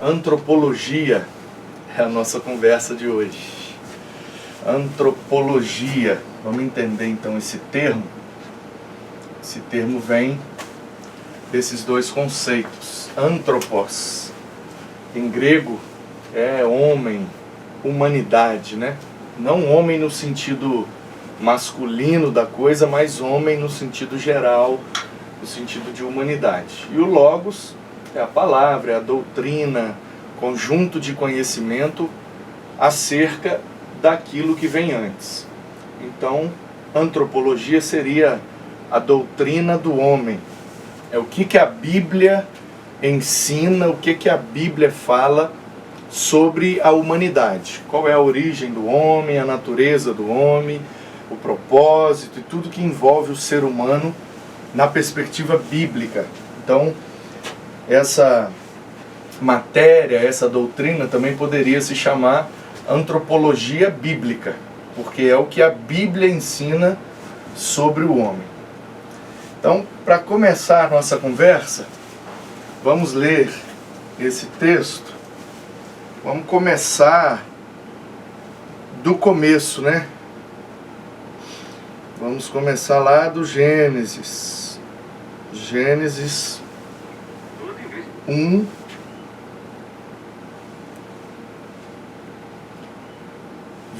Antropologia é a nossa conversa de hoje. Antropologia. Vamos entender então esse termo. Esse termo vem desses dois conceitos. Anthropos, em grego, é homem, humanidade, né? Não homem no sentido masculino da coisa, mas homem no sentido geral, no sentido de humanidade. E o logos é a palavra, é a doutrina, conjunto de conhecimento acerca daquilo que vem antes. Então, antropologia seria a doutrina do homem. É o que a Bíblia ensina, o que a Bíblia fala sobre a humanidade. Qual é a origem do homem, a natureza do homem, o propósito e tudo que envolve o ser humano na perspectiva bíblica. Então, essa matéria, essa doutrina também poderia se chamar antropologia bíblica, porque é o que a Bíblia ensina sobre o homem. Então, para começar a nossa conversa, vamos ler esse texto. Vamos começar do começo, né? Vamos começar lá do Gênesis. Gênesis 1,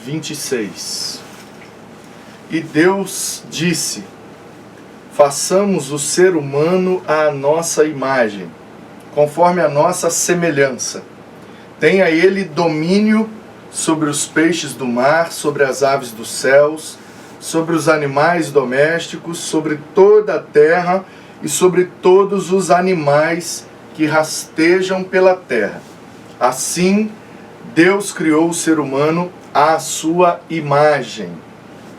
vinte e seis. E Deus disse: façamos o ser humano à nossa imagem, conforme a nossa semelhança. Tenha ele domínio sobre os peixes do mar, sobre as aves dos céus, sobre os animais domésticos, sobre toda a terra e sobre todos os animais que rastejam pela terra. Assim, Deus criou o ser humano à sua imagem.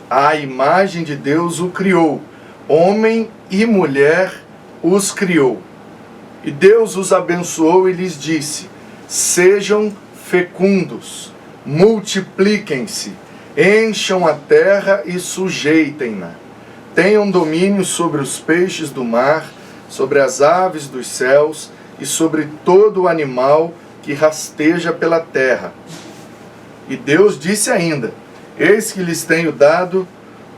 A imagem de Deus o criou. Homem e mulher os criou. E Deus os abençoou e lhes disse: sejam fecundos, multipliquem-se, encham a terra e sujeitem-na. Tenham domínio sobre os peixes do mar, sobre as aves dos céus e sobre todo o animal que rasteja pela terra. E Deus disse ainda: eis que lhes tenho dado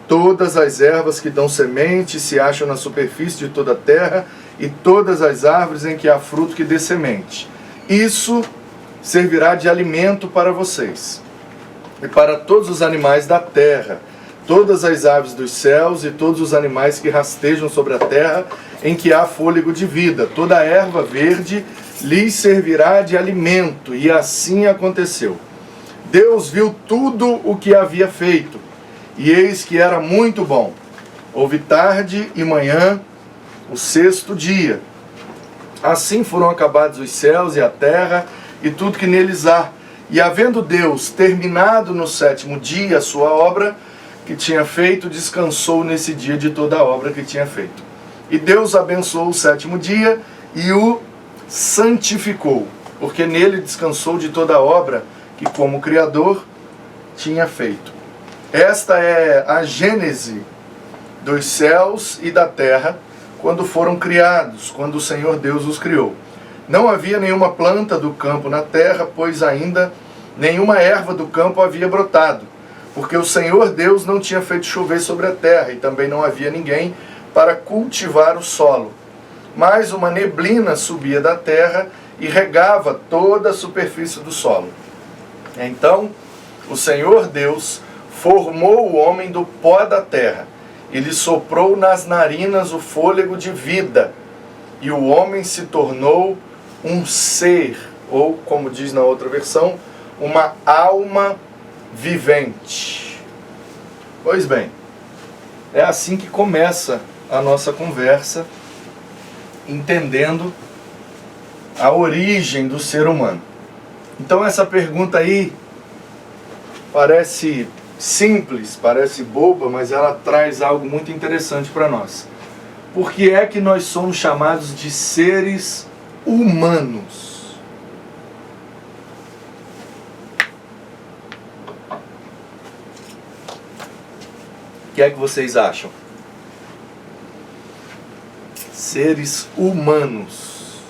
todas as ervas que dão semente e se acham na superfície de toda a terra, e todas as árvores em que há fruto que dê semente. Isso servirá de alimento para vocês e para todos os animais da terra, todas as aves dos céus e todos os animais que rastejam sobre a terra em que há fôlego de vida. Toda a erva verde lhes servirá de alimento. E assim aconteceu. Deus viu tudo o que havia feito, e eis que era muito bom. Houve tarde e manhã, o sexto dia. Assim foram acabados os céus e a terra e tudo que neles há. E havendo Deus terminado no sétimo dia a sua obra que tinha feito, descansou nesse dia de toda a obra que tinha feito. E Deus abençoou o sétimo dia e o santificou, porque nele descansou de toda a obra que como Criador tinha feito. Esta é a gênese dos céus e da terra quando foram criados, quando o Senhor Deus os criou. Não havia nenhuma planta do campo na terra, pois ainda nenhuma erva do campo havia brotado, porque o Senhor Deus não tinha feito chover sobre a terra, e também não havia ninguém para cultivar o solo. Mas uma neblina subia da terra e regava toda a superfície do solo. Então o Senhor Deus formou o homem do pó da terra, e lhe soprou nas narinas o fôlego de vida, e o homem se tornou um ser, ou como diz na outra versão, uma alma vivente. Pois bem, é assim que começa a nossa conversa, entendendo a origem do ser humano. Então essa pergunta aí parece simples, parece boba, mas ela traz algo muito interessante para nós. Por que é que nós somos chamados de seres humanos? O que é que vocês acham? Seres humanos.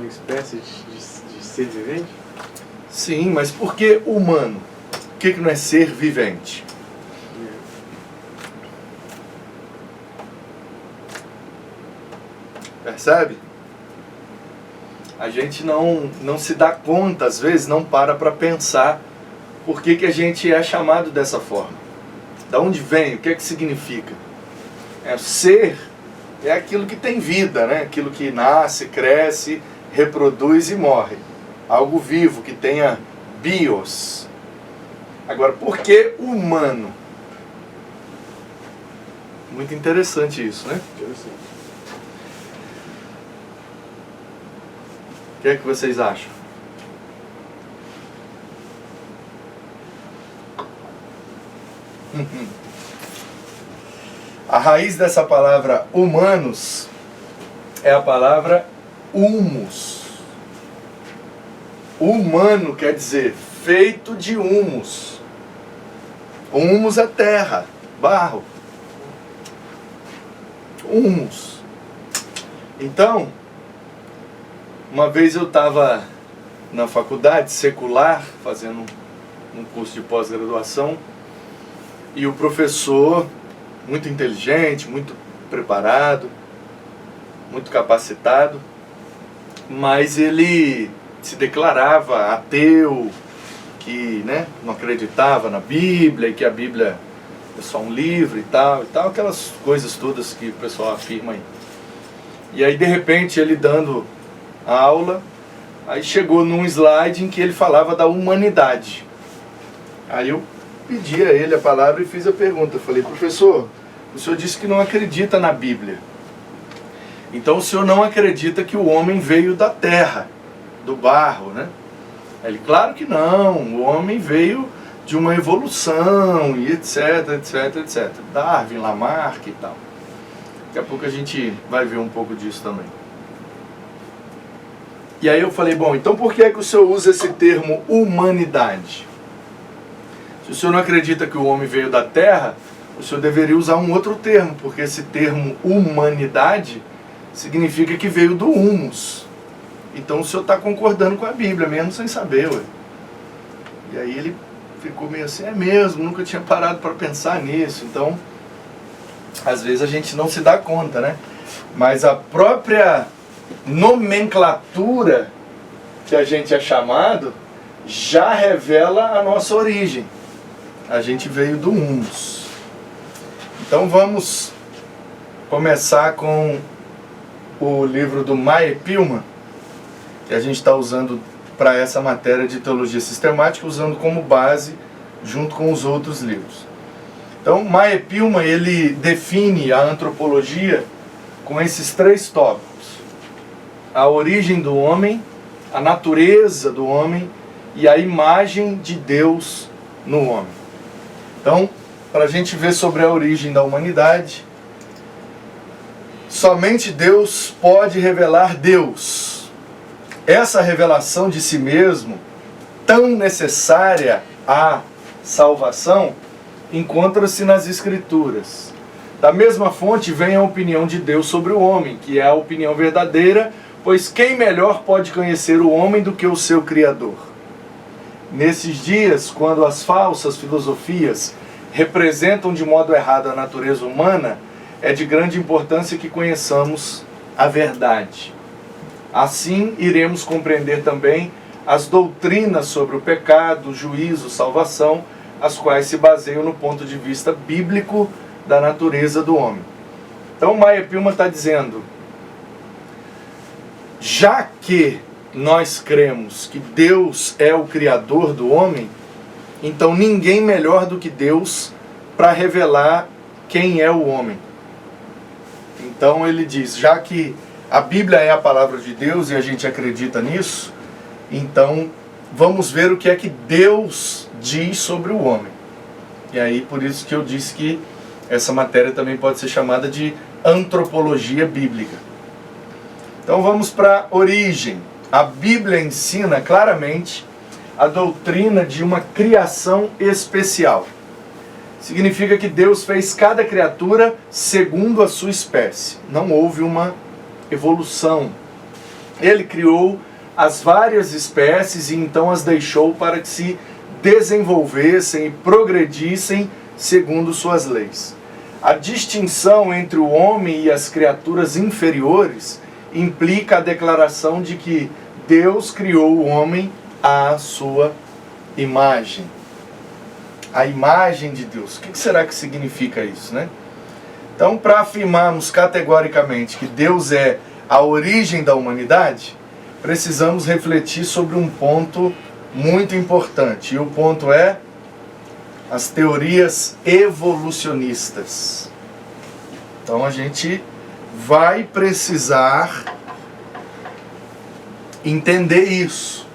espécie de ser vivente? Sim, mas por que humano? O que não é ser vivente? Percebe? A gente não se dá conta, às vezes não para pensar por que a gente é chamado dessa forma. Da onde vem? O que é que significa? Ser é aquilo que tem vida, né? Aquilo que nasce, cresce, reproduz e morre. Algo vivo, que tenha bios. Agora, por que humano? Muito interessante isso, né? Interessante. O que é que vocês acham? A raiz dessa palavra humanos é a palavra humus. Humano quer dizer feito de humus. Humus é terra, barro. Humus. Então, uma vez eu estava na faculdade secular, fazendo um curso de pós-graduação, e o professor, muito inteligente, muito preparado, muito capacitado, mas ele se declarava ateu, que não acreditava na Bíblia, e que a Bíblia é só um livro e tal, aquelas coisas todas que o pessoal afirma aí. E aí, de repente, ele dando a aula, aí chegou num slide em que ele falava da humanidade. Aí eu pedi a ele a palavra e fiz a pergunta. Eu falei: professor, o senhor disse que não acredita na Bíblia. Então o senhor não acredita que o homem veio da terra, do barro, né? Ele: claro que não, o homem veio de uma evolução e etc, etc, etc. Darwin, Lamarck e tal. Daqui a pouco a gente vai ver um pouco disso também. E aí eu falei: bom, então por que é que o senhor usa esse termo humanidade? Se o senhor não acredita que o homem veio da terra, o senhor deveria usar um outro termo, porque esse termo humanidade significa que veio do humus. Então o senhor está concordando com a Bíblia, mesmo sem saber, ué. E aí ele ficou meio assim: é mesmo, nunca tinha parado para pensar nisso. Então, às vezes a gente não se dá conta, né? Mas a própria nomenclatura que a gente é chamado já revela a nossa origem. A gente veio do humus. Então vamos começar com o livro do Meyer Pillman, que a gente está usando para essa matéria de teologia sistemática, usando como base junto com os outros livros. Então Meyer Pillman, ele define a antropologia com esses 3 tópicos: a origem do homem, a natureza do homem e a imagem de Deus no homem. Então, para a gente ver sobre a origem da humanidade, somente Deus pode revelar Deus. Essa revelação de si mesmo, tão necessária à salvação, encontra-se nas Escrituras. Da mesma fonte vem a opinião de Deus sobre o homem, que é a opinião verdadeira, pois quem melhor pode conhecer o homem do que o seu Criador? Nesses dias, quando as falsas filosofias representam de modo errado a natureza humana, é de grande importância que conheçamos a verdade. Assim, iremos compreender também as doutrinas sobre o pecado, juízo, salvação, as quais se baseiam no ponto de vista bíblico da natureza do homem. Então, Meyer Pillman está dizendo: já que nós cremos que Deus é o Criador do homem, então ninguém melhor do que Deus para revelar quem é o homem. Então ele diz: já que a Bíblia é a palavra de Deus e a gente acredita nisso, então vamos ver o que é que Deus diz sobre o homem. E aí, por isso que eu disse que essa matéria também pode ser chamada de antropologia bíblica. Então vamos para a origem. A Bíblia ensina claramente a doutrina de uma criação especial. Significa que Deus fez cada criatura segundo a sua espécie. Não houve uma evolução. Ele criou as várias espécies e então as deixou para que se desenvolvessem e progredissem segundo suas leis. A distinção entre o homem e as criaturas inferiores implica a declaração de que Deus criou o homem à sua imagem. A imagem de Deus. O que será que significa isso, né? Então, para afirmarmos categoricamente que Deus é a origem da humanidade, precisamos refletir sobre um ponto muito importante. E o ponto é as teorias evolucionistas. Então a gente vai precisar entender isso,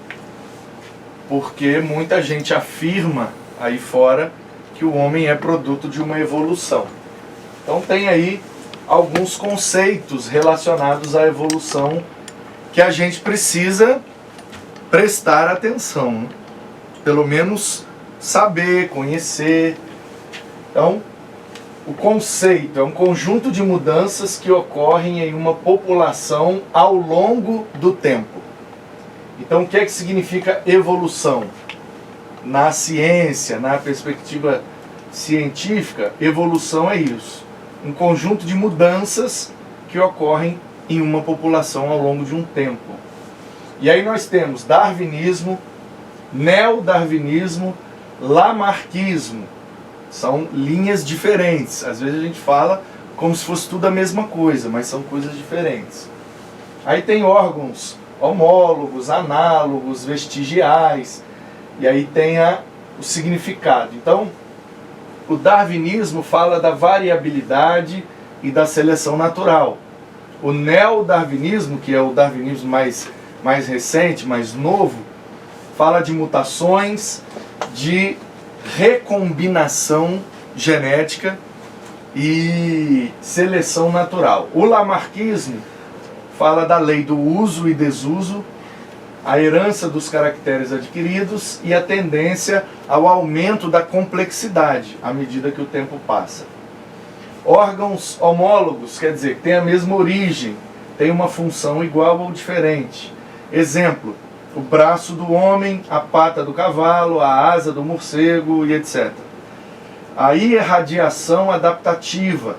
porque muita gente afirma aí fora que o homem é produto de uma evolução. Então tem aí alguns conceitos relacionados à evolução que a gente precisa prestar atenção, né? Pelo menos saber, conhecer. Então, o conceito é um conjunto de mudanças que ocorrem em uma população ao longo do tempo. Então, o que é que significa evolução? Na ciência, na perspectiva científica, evolução é isso. Um conjunto de mudanças que ocorrem em uma população ao longo de um tempo. E aí nós temos darwinismo, neodarwinismo, lamarckismo. São linhas diferentes. Às vezes a gente fala como se fosse tudo a mesma coisa, mas são coisas diferentes. Aí tem órgãos homólogos, análogos, vestigiais, e aí tem o significado. Então, o darwinismo fala da variabilidade e da seleção natural. O neodarwinismo, que é o darwinismo mais recente, mais novo, fala de mutações, de recombinação genética e seleção natural. O lamarckismo fala da lei do uso e desuso, a herança dos caracteres adquiridos e a tendência ao aumento da complexidade à medida que o tempo passa. Órgãos homólogos, quer dizer, que tem a mesma origem, tem uma função igual ou diferente. Exemplo, o braço do homem, a pata do cavalo, a asa do morcego e etc. A irradiação adaptativa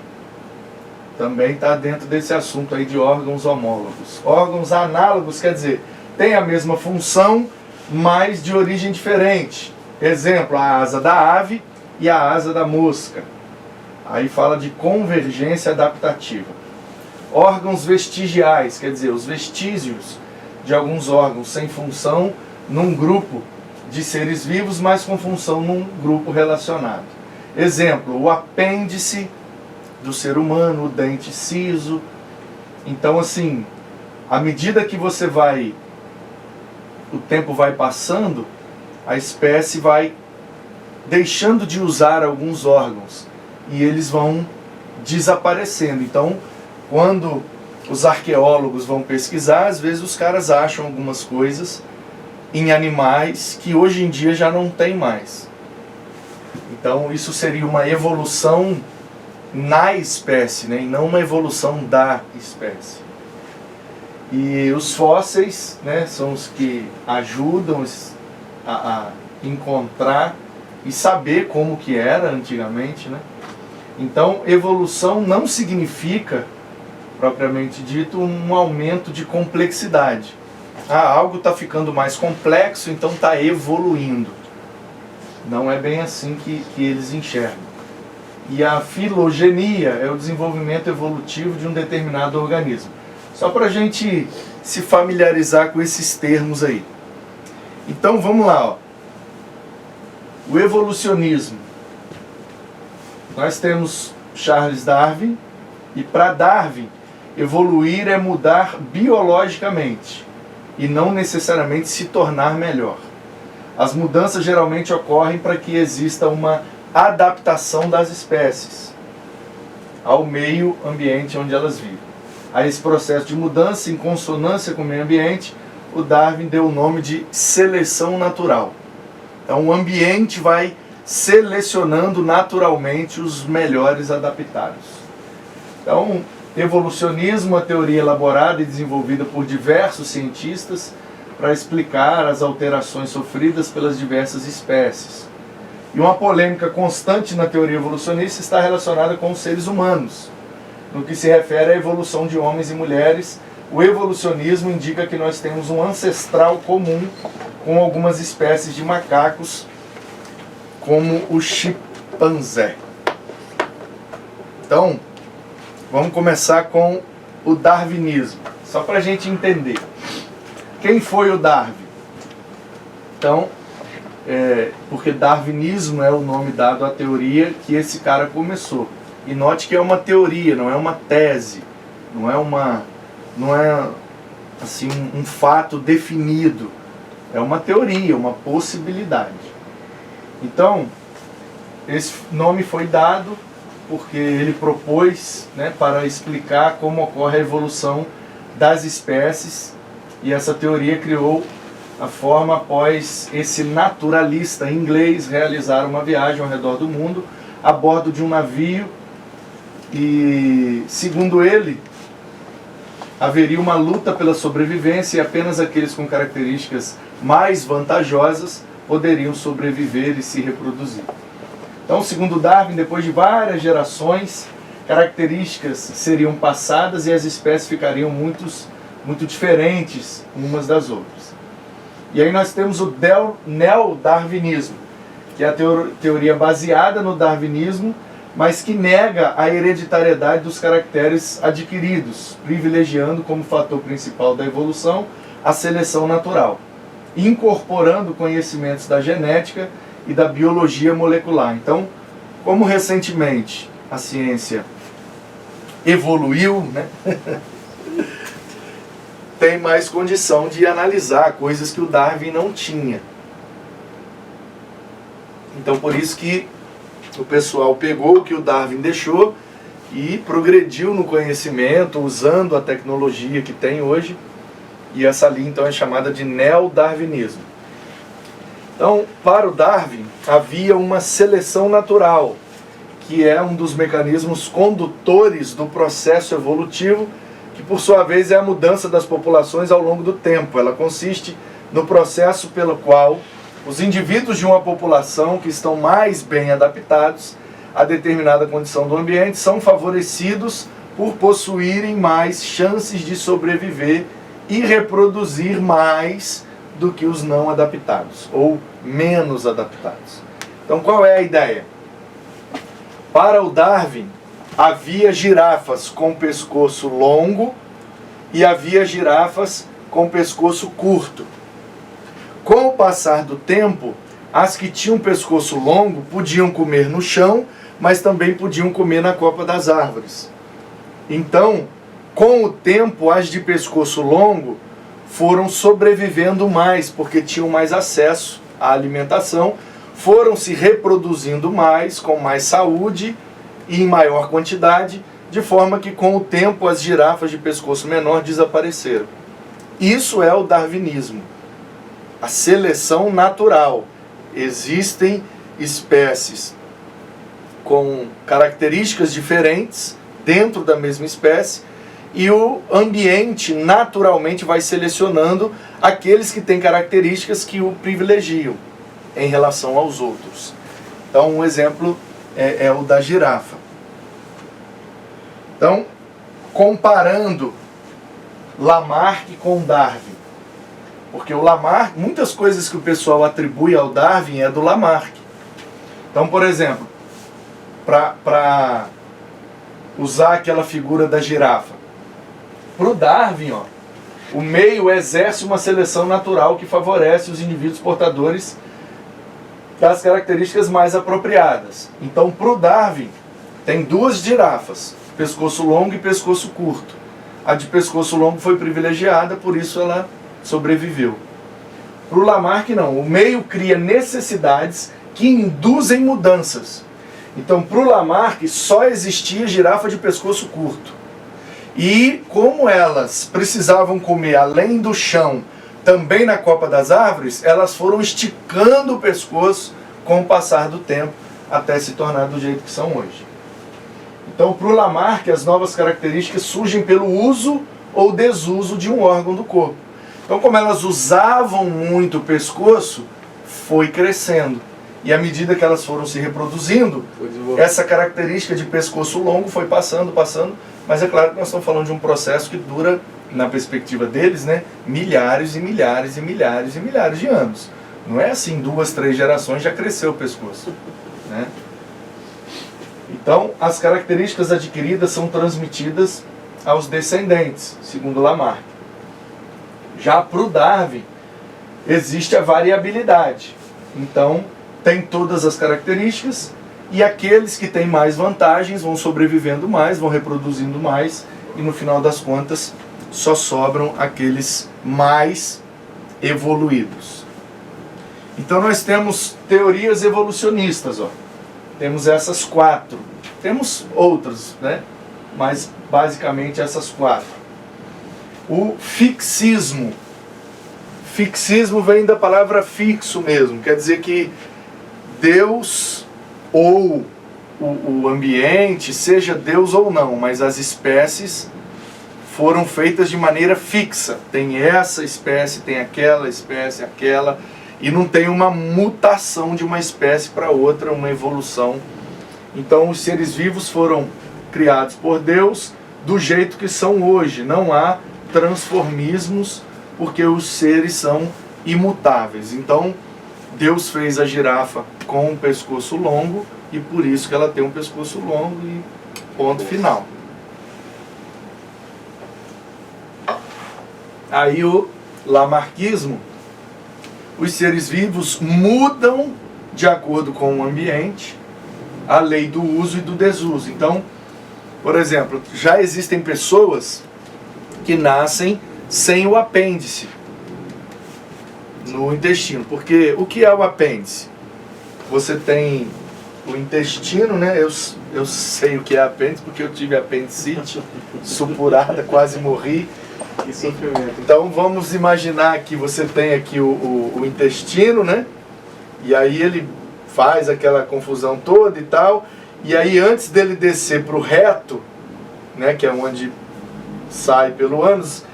também está dentro desse assunto aí de órgãos homólogos. Órgãos análogos, quer dizer, tem a mesma função, mas de origem diferente. Exemplo, a asa da ave e a asa da mosca. Aí fala de convergência adaptativa. Órgãos vestigiais, quer dizer, os vestígios de alguns órgãos sem função num grupo de seres vivos, mas com função num grupo relacionado. Exemplo, o apêndice do ser humano, o dente ciso. Então, assim, à medida que o tempo vai passando, a espécie vai deixando de usar alguns órgãos e eles vão desaparecendo. Então, quando os arqueólogos vão pesquisar, às vezes os caras acham algumas coisas em animais que hoje em dia já não tem mais. Então isso seria uma evolução na espécie, né, e não uma evolução da espécie. E os fósseis, né, são os que ajudam a encontrar e saber como que era antigamente, né? Então evolução não significa, propriamente dito, um aumento de complexidade. Algo está ficando mais complexo, então está evoluindo. Não é bem assim que eles enxergam. E a filogenia é o desenvolvimento evolutivo de um determinado organismo. Só para a gente se familiarizar com esses termos aí. Então vamos lá, ó. O evolucionismo. Nós temos Charles Darwin, e para Darwin, evoluir é mudar biologicamente e não necessariamente se tornar melhor. As mudanças geralmente ocorrem para que exista uma adaptação das espécies ao meio ambiente onde elas vivem. A esse processo de mudança, em consonância com o meio ambiente, o Darwin deu o nome de seleção natural. Então o ambiente vai selecionando naturalmente os melhores adaptados. Então, Evolucionismo, uma teoria elaborada e desenvolvida por diversos cientistas para explicar as alterações sofridas pelas diversas espécies. E uma polêmica constante na teoria evolucionista está relacionada com os seres humanos. No que se refere à evolução de homens e mulheres, o evolucionismo indica que nós temos um ancestral comum com algumas espécies de macacos, como o chimpanzé. Então, vamos começar com o darwinismo, só para a gente entender. Quem foi o Darwin? Então, porque darwinismo é o nome dado à teoria que esse cara começou. E note que é uma teoria, não é uma tese, não é assim um fato definido. É uma teoria, uma possibilidade. Então, esse nome foi dado porque ele propôs, para explicar como ocorre a evolução das espécies, e essa teoria criou a forma após esse naturalista inglês realizar uma viagem ao redor do mundo a bordo de um navio, e segundo ele haveria uma luta pela sobrevivência e apenas aqueles com características mais vantajosas poderiam sobreviver e se reproduzir. Então, segundo Darwin, depois de várias gerações, características seriam passadas e as espécies ficariam muito diferentes umas das outras. E aí nós temos o neodarwinismo, que é a teoria baseada no darwinismo, mas que nega a hereditariedade dos caracteres adquiridos, privilegiando como fator principal da evolução a seleção natural, incorporando conhecimentos da genética e da biologia molecular. Então, como recentemente a ciência evoluiu, tem mais condição de analisar coisas que o Darwin não tinha. Então, por isso que o pessoal pegou o que o Darwin deixou e progrediu no conhecimento, usando a tecnologia que tem hoje, e essa linha então é chamada de neodarwinismo. Então, para o Darwin, havia uma seleção natural, que é um dos mecanismos condutores do processo evolutivo, que por sua vez é a mudança das populações ao longo do tempo. Ela consiste no processo pelo qual os indivíduos de uma população que estão mais bem adaptados a determinada condição do ambiente são favorecidos por possuírem mais chances de sobreviver e reproduzir mais do que os não adaptados, ou menos adaptados. Então, qual é a ideia? Para o Darwin, havia girafas com pescoço longo e havia girafas com pescoço curto. Com o passar do tempo, as que tinham pescoço longo podiam comer no chão, mas também podiam comer na copa das árvores. Então, com o tempo, as de pescoço longo foram sobrevivendo mais, porque tinham mais acesso à alimentação, foram se reproduzindo mais, com mais saúde e em maior quantidade, de forma que com o tempo as girafas de pescoço menor desapareceram. Isso é o darwinismo. A seleção natural. Existem espécies com características diferentes dentro da mesma espécie, e o ambiente naturalmente vai selecionando aqueles que têm características que o privilegiam em relação aos outros. Então, um exemplo é o da girafa. Então, comparando Lamarck com Darwin, porque o Lamarck, muitas coisas que o pessoal atribui ao Darwin é do Lamarck. Então, por exemplo, para usar aquela figura da girafa, para o Darwin, o meio exerce uma seleção natural que favorece os indivíduos portadores das características mais apropriadas. Então, para o Darwin, tem duas girafas, pescoço longo e pescoço curto. A de pescoço longo foi privilegiada, por isso ela sobreviveu. Para o Lamarck, não. O meio cria necessidades que induzem mudanças. Então, para o Lamarck, só existia girafa de pescoço curto. E como elas precisavam comer além do chão, também na copa das árvores, elas foram esticando o pescoço com o passar do tempo, até se tornar do jeito que são hoje. Então, para o Lamarck, as novas características surgem pelo uso ou desuso de um órgão do corpo. Então, como elas usavam muito o pescoço, foi crescendo. E à medida que elas foram se reproduzindo, essa característica de pescoço longo foi passando, mas é claro que nós estamos falando de um processo que dura, na perspectiva deles, né, milhares e milhares e milhares e milhares de anos. Não é assim, 2, 3 gerações já cresceu o pescoço, né? Então, as características adquiridas são transmitidas aos descendentes, segundo Lamarck. Já para o Darwin, existe a variabilidade. Então, tem todas as características e aqueles que têm mais vantagens vão sobrevivendo mais, vão reproduzindo mais e no final das contas só sobram aqueles mais evoluídos. Então nós temos teorias evolucionistas, ó. Temos essas 4. Temos outras, né? Mas basicamente essas 4. O fixismo. Fixismo vem da palavra fixo mesmo, quer dizer que Deus ou o ambiente, seja Deus ou não, mas as espécies foram feitas de maneira fixa. Tem essa espécie, tem aquela espécie, aquela, e não tem uma mutação de uma espécie para outra, uma evolução. Então os seres vivos foram criados por Deus do jeito que são hoje. Não há transformismos, porque os seres são imutáveis. Então Deus fez a girafa com um pescoço longo e por isso que ela tem um pescoço longo e ponto final. Aí o lamarquismo, os seres vivos mudam de acordo com o ambiente, a lei do uso e do desuso. Então, por exemplo, já existem pessoas que nascem sem o apêndice no intestino. Porque o que é o apêndice? Você tem o intestino, né? Eu sei o que é apêndice porque eu tive apendicite, supurada, quase morri. Então vamos imaginar que você tem aqui o intestino, né? E aí ele faz aquela confusão toda e tal. E aí antes dele descer para o reto, né? Que é onde sai pelo ânus,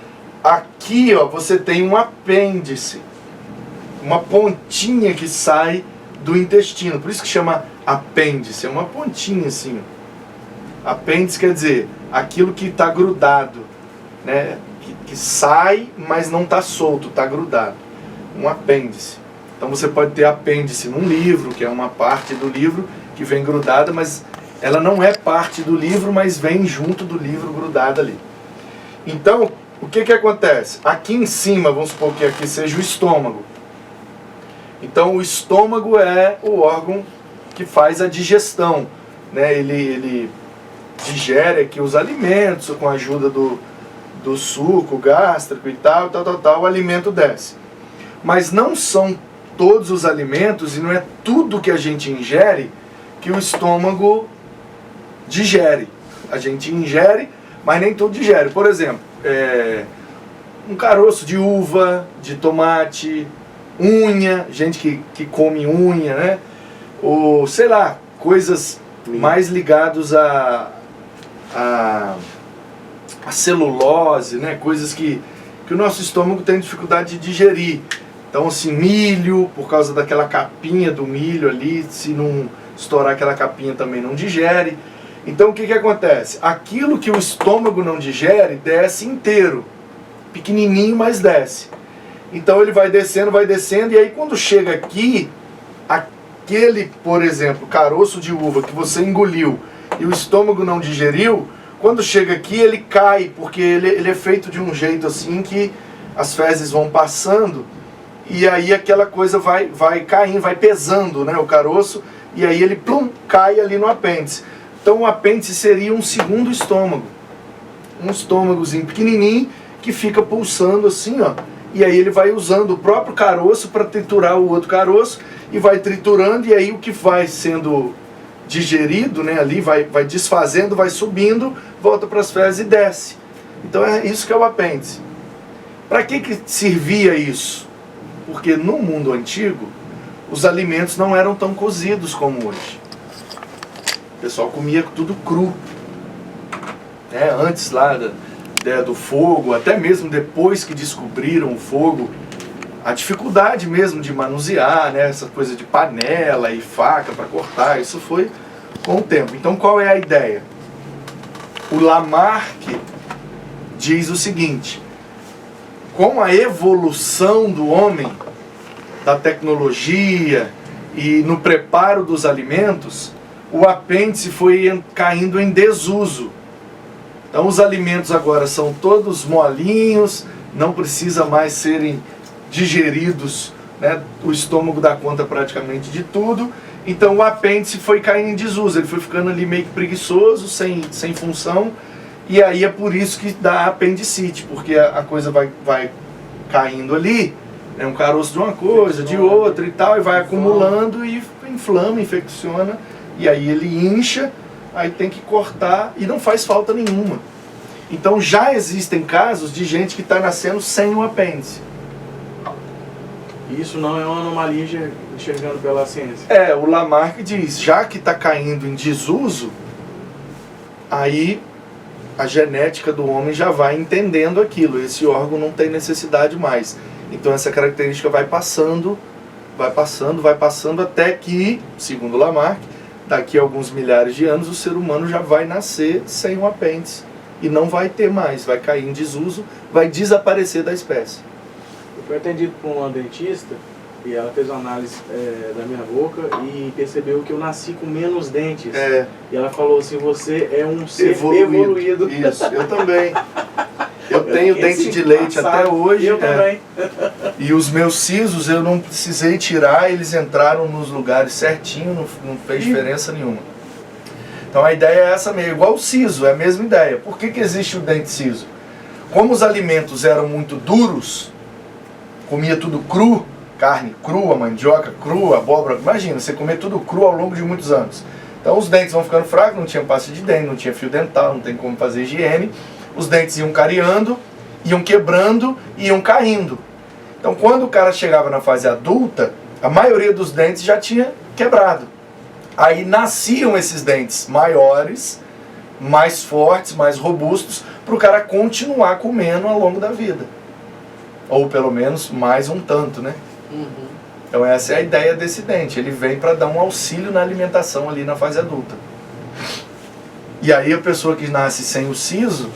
aqui ó, você tem um apêndice. Uma pontinha que sai do intestino. Por isso que chama apêndice. É uma pontinha assim. Apêndice quer dizer aquilo que está grudado, né? Que sai, mas não está solto, está grudado. Um apêndice. Então você pode ter apêndice num livro, que é uma parte do livro que vem grudada, mas ela não é parte do livro, mas vem junto do livro grudada ali. Então, o que acontece? Aqui em cima, vamos supor que aqui seja o estômago. Então o estômago é o órgão que faz a digestão, né? Ele digere aqui os alimentos com a ajuda do suco gástrico e tal, o alimento desce. Mas não são todos os alimentos e não é tudo que a gente ingere que o estômago digere. A gente ingere, mas nem tudo digere. Por exemplo, um caroço de uva, de tomate, unha, gente que come unha, né? Ou, sei lá, coisas mais ligadas a celulose, né? Coisas que o nosso estômago tem dificuldade de digerir. Então, assim, milho, por causa daquela capinha do milho ali, se não estourar aquela capinha também não digere. Então, o que acontece? Aquilo que o estômago não digere, desce inteiro. Pequenininho, mas desce. Então ele vai descendo, e aí quando chega aqui, aquele, por exemplo, caroço de uva que você engoliu e o estômago não digeriu, quando chega aqui ele cai, porque ele é feito de um jeito assim que as fezes vão passando e aí aquela coisa vai caindo, vai pesando, né, o caroço, e aí ele plum, cai ali no apêndice. Então o apêndice seria um segundo estômago, um estômagozinho pequenininho que fica pulsando assim, ó. E aí ele vai usando o próprio caroço para triturar o outro caroço e vai triturando, e aí o que vai sendo digerido, né, ali vai desfazendo, vai subindo, volta para as fezes e desce. Então é isso que é o apêndice. Para que servia isso? Porque no mundo antigo os alimentos não eram tão cozidos como hoje. O pessoal comia tudo cru. né, antes lá do fogo, até mesmo depois que descobriram o fogo, a dificuldade mesmo de manusear, né, essa coisa de panela e faca para cortar, isso foi com o tempo. Então qual é a ideia? O Lamarck diz o seguinte: com a evolução do homem, da tecnologia e no preparo dos alimentos, o apêndice foi caindo em desuso. Então os alimentos agora são todos molinhos, não precisa mais serem digeridos, né? O estômago dá conta praticamente de tudo. Então o apêndice foi caindo em desuso, ele foi ficando ali meio que preguiçoso, sem função, e aí é por isso que dá apendicite, porque a coisa vai caindo ali, né? Um caroço de uma coisa, de outra e tal, e vai acumulando e inflama, infecciona, e aí ele incha, aí tem que cortar e não faz falta nenhuma. Então já existem casos de gente que está nascendo sem o apêndice. Isso não é uma anomalia enxergando pela ciência. O Lamarck diz, já que está caindo em desuso, aí a genética do homem já vai entendendo aquilo, esse órgão não tem necessidade mais. Então essa característica vai passando, até que, segundo Lamarck, daqui a alguns milhares de anos o ser humano já vai nascer sem um apêndice e não vai ter mais, vai cair em desuso, vai desaparecer da espécie. Eu fui atendido por uma dentista e ela fez uma análise da minha boca e percebeu que eu nasci com menos dentes. E ela falou assim, você é um ser evoluído. Isso, eu também. Eu tenho dente de leite até hoje. Eu também. E os meus sisos eu não precisei tirar, eles entraram nos lugares certinho, não fez diferença nenhuma. Então a ideia é essa mesmo, igual o siso, é a mesma ideia. Por que existe o dente siso? Como os alimentos eram muito duros, comia tudo cru, carne crua, mandioca crua, abóbora, imagina, você comer tudo cru ao longo de muitos anos. Então os dentes vão ficando fracos, não tinha pasta de dente, não tinha fio dental, não tem como fazer higiene, os dentes iam cariando, iam quebrando e iam caindo. Então quando o cara chegava na fase adulta, a maioria dos dentes já tinha quebrado. Aí nasciam esses dentes maiores, mais fortes, mais robustos, para o cara continuar comendo ao longo da vida. Ou pelo menos mais um tanto, né? Então essa é a ideia desse dente. Ele vem para dar um auxílio na alimentação ali na fase adulta. E aí a pessoa que nasce sem o siso,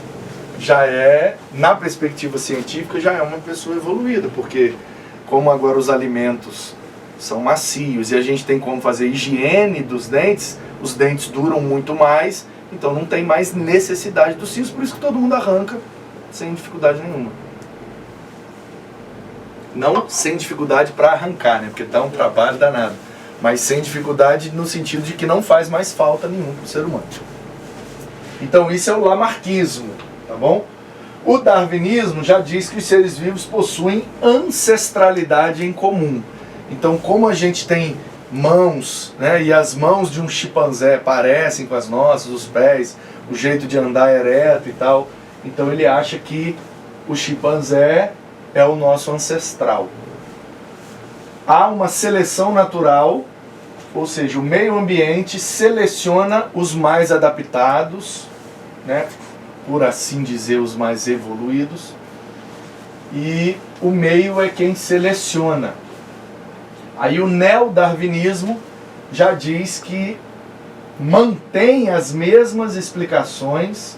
já é, na perspectiva científica, já é uma pessoa evoluída. Porque como agora os alimentos são macios e a gente tem como fazer higiene dos dentes, os dentes duram muito mais, então não tem mais necessidade do siso, por isso que todo mundo arranca sem dificuldade nenhuma. Não sem dificuldade para arrancar, né? Porque dá um trabalho danado. Mas sem dificuldade no sentido de que não faz mais falta nenhuma para o ser humano. Então isso é o lamarquismo, tá bom? O darwinismo já diz que os seres vivos possuem ancestralidade em comum. Então como a gente tem mãos, né? E as mãos de um chimpanzé parecem com as nossas, os pés, o jeito de andar ereto e tal. Então ele acha que o chimpanzé é o nosso ancestral. Há uma seleção natural, ou seja, o meio ambiente seleciona os mais adaptados, né, por assim dizer, os mais evoluídos, e o meio é quem seleciona. Aí o neodarwinismo já diz que mantém as mesmas explicações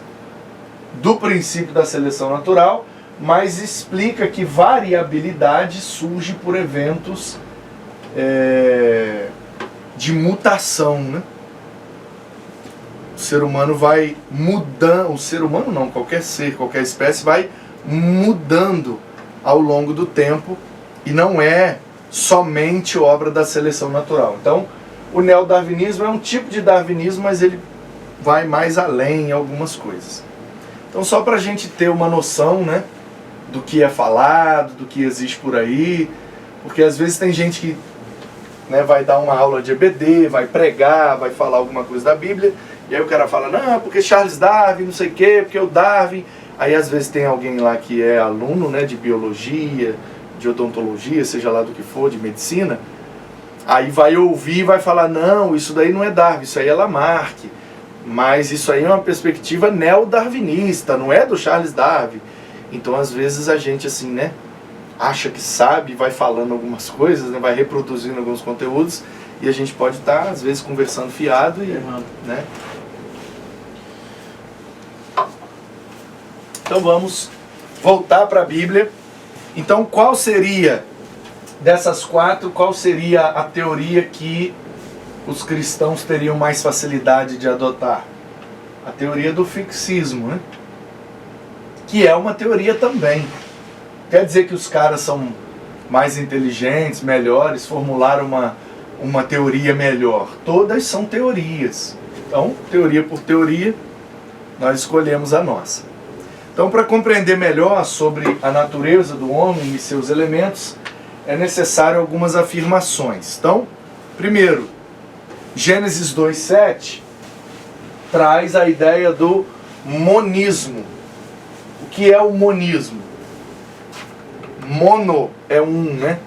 do princípio da seleção natural, mas explica que variabilidade surge por eventos de mutação, né? O ser humano vai mudando, o ser humano não, qualquer ser, qualquer espécie vai mudando ao longo do tempo e não é somente obra da seleção natural. Então, o neodarwinismo é um tipo de darwinismo, mas ele vai mais além em algumas coisas. Então, só para a gente ter uma noção, né, do que é falado, do que existe por aí, porque às vezes tem gente que, né, vai dar uma aula de EBD, vai pregar, vai falar alguma coisa da Bíblia, e aí o cara fala, não, porque Charles Darwin, não sei o quê, porque o Darwin. Aí às vezes tem alguém lá que é aluno, né, de biologia, de odontologia, seja lá do que for, de medicina, aí vai ouvir e vai falar, não, isso daí não é Darwin, isso aí é Lamarck. Mas isso aí é uma perspectiva neo-darwinista, não é do Charles Darwin. Então às vezes a gente assim, né, acha que sabe, vai falando algumas coisas, né, vai reproduzindo alguns conteúdos, e a gente pode estar às vezes conversando fiado e, né? Então vamos voltar para a Bíblia. Então qual seria, dessas quatro, qual seria a teoria que os cristãos teriam mais facilidade de adotar? A teoria do fixismo, né? Que é uma teoria também. Quer dizer que os caras são mais inteligentes, melhores, formularam uma teoria melhor. Todas são teorias. Então, teoria por teoria, nós escolhemos a nossa. Então, para compreender melhor sobre a natureza do homem e seus elementos, é necessário algumas afirmações. Então, primeiro, Gênesis 2:7 traz a ideia do monismo. O que é o monismo? Mono é um, né?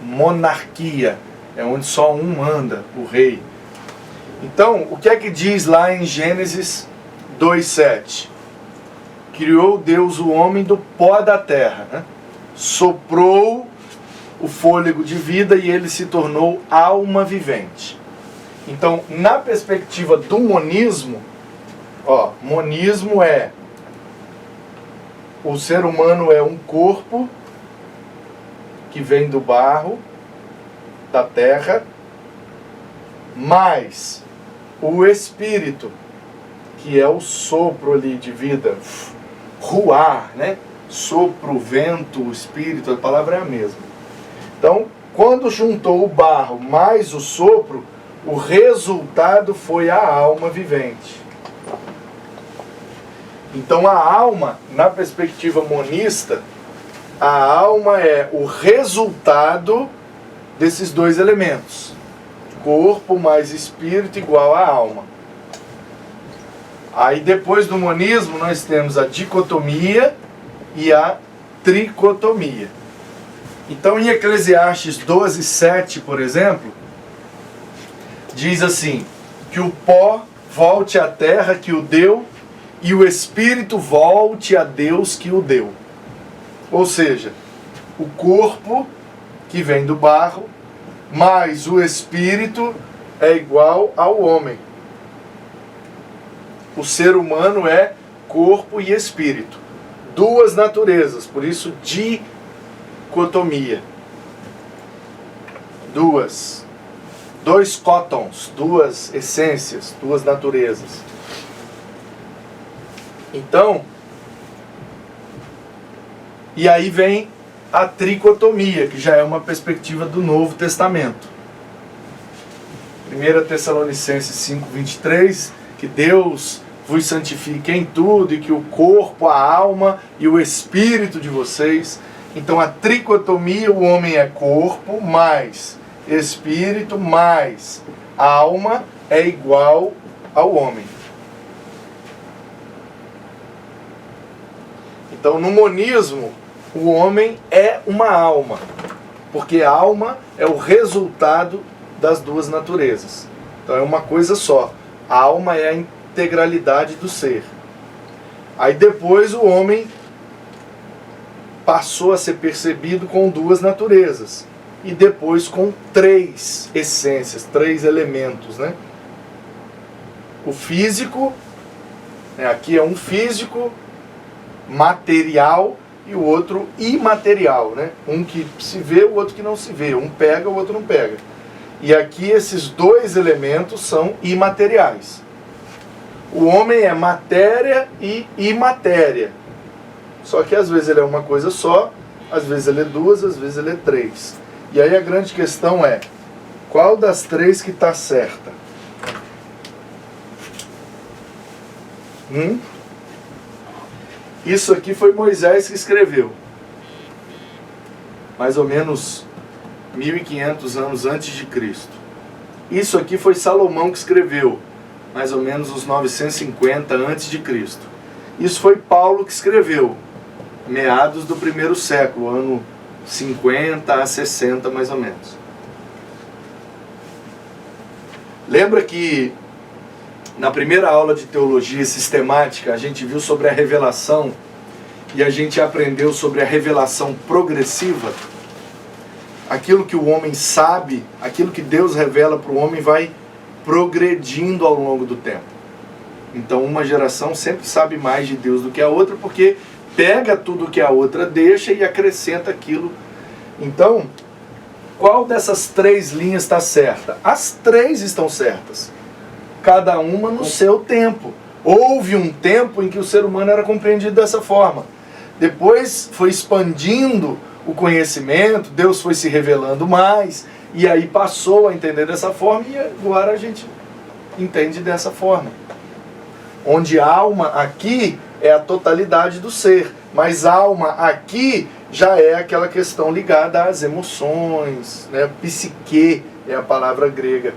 Monarquia é onde só um manda, o rei. Então, o que é que diz lá em Gênesis 2:7? Criou Deus o homem do pó da terra, né? Soprou o fôlego de vida e ele se tornou alma vivente. Então, na perspectiva do monismo, monismo é o ser humano é um corpo que vem do barro, da terra, mais o espírito, que é o sopro ali de vida, ruar, né? Sopro, vento, o espírito, a palavra é a mesma. Então, quando juntou o barro mais o sopro, o resultado foi a alma vivente. Então a alma, na perspectiva monista, a alma é o resultado desses dois elementos. Corpo mais espírito igual a alma. Aí depois do monismo nós temos a dicotomia e a tricotomia. Então em Eclesiastes 12:7, por exemplo, diz assim, que o pó volte à terra que o deu e o espírito volte a Deus que o deu. Ou seja, o corpo que vem do barro, mais o espírito é igual ao homem. O ser humano é corpo e espírito. Duas naturezas, por isso dicotomia. Dois cótons, duas essências, duas naturezas. Então, e aí vem a tricotomia, que já é uma perspectiva do Novo Testamento. 1 Tessalonicenses 5:23, que Deus vos santifique em tudo, e que o corpo, a alma e o espírito de vocês. Então a tricotomia, o homem é corpo, mais espírito, mais alma, é igual ao homem. Então no monismo, o homem é uma alma, porque a alma é o resultado das duas naturezas. Então é uma coisa só. A alma é a integralidade do ser. Aí depois o homem passou a ser percebido com duas naturezas. E depois com três essências, três elementos, né? O físico, aqui é um físico material e o outro imaterial, né? Um que se vê, o outro que não se vê. Um pega, o outro não pega. E aqui esses dois elementos são imateriais. O homem é matéria e imatéria. Só que às vezes ele é uma coisa só, às vezes ele é duas, às vezes ele é três. E aí a grande questão é, qual das três que está certa? Isso aqui foi Moisés que escreveu. Mais ou menos 1500 anos antes de Cristo. Isso aqui foi Salomão que escreveu. Mais ou menos uns 950 antes de Cristo. Isso foi Paulo que escreveu. Meados do primeiro século, ano 50 a 60 mais ou menos. Lembra que Na primeira aula de teologia sistemática, a gente viu sobre a revelação e a gente aprendeu sobre a revelação progressiva. Aquilo que o homem sabe, aquilo que Deus revela para o homem vai progredindo ao longo do tempo. Então uma geração sempre sabe mais de Deus do que a outra, porque pega tudo que a outra deixa e acrescenta aquilo. Então, qual dessas três linhas está certa? As três estão certas. Cada uma no seu tempo. Houve um tempo em que o ser humano era compreendido dessa forma. Depois foi expandindo o conhecimento, Deus foi se revelando mais, e aí passou a entender dessa forma, e agora a gente entende dessa forma. Onde alma aqui é a totalidade do ser, mas alma aqui já é aquela questão ligada às emoções, né? Psique é a palavra grega.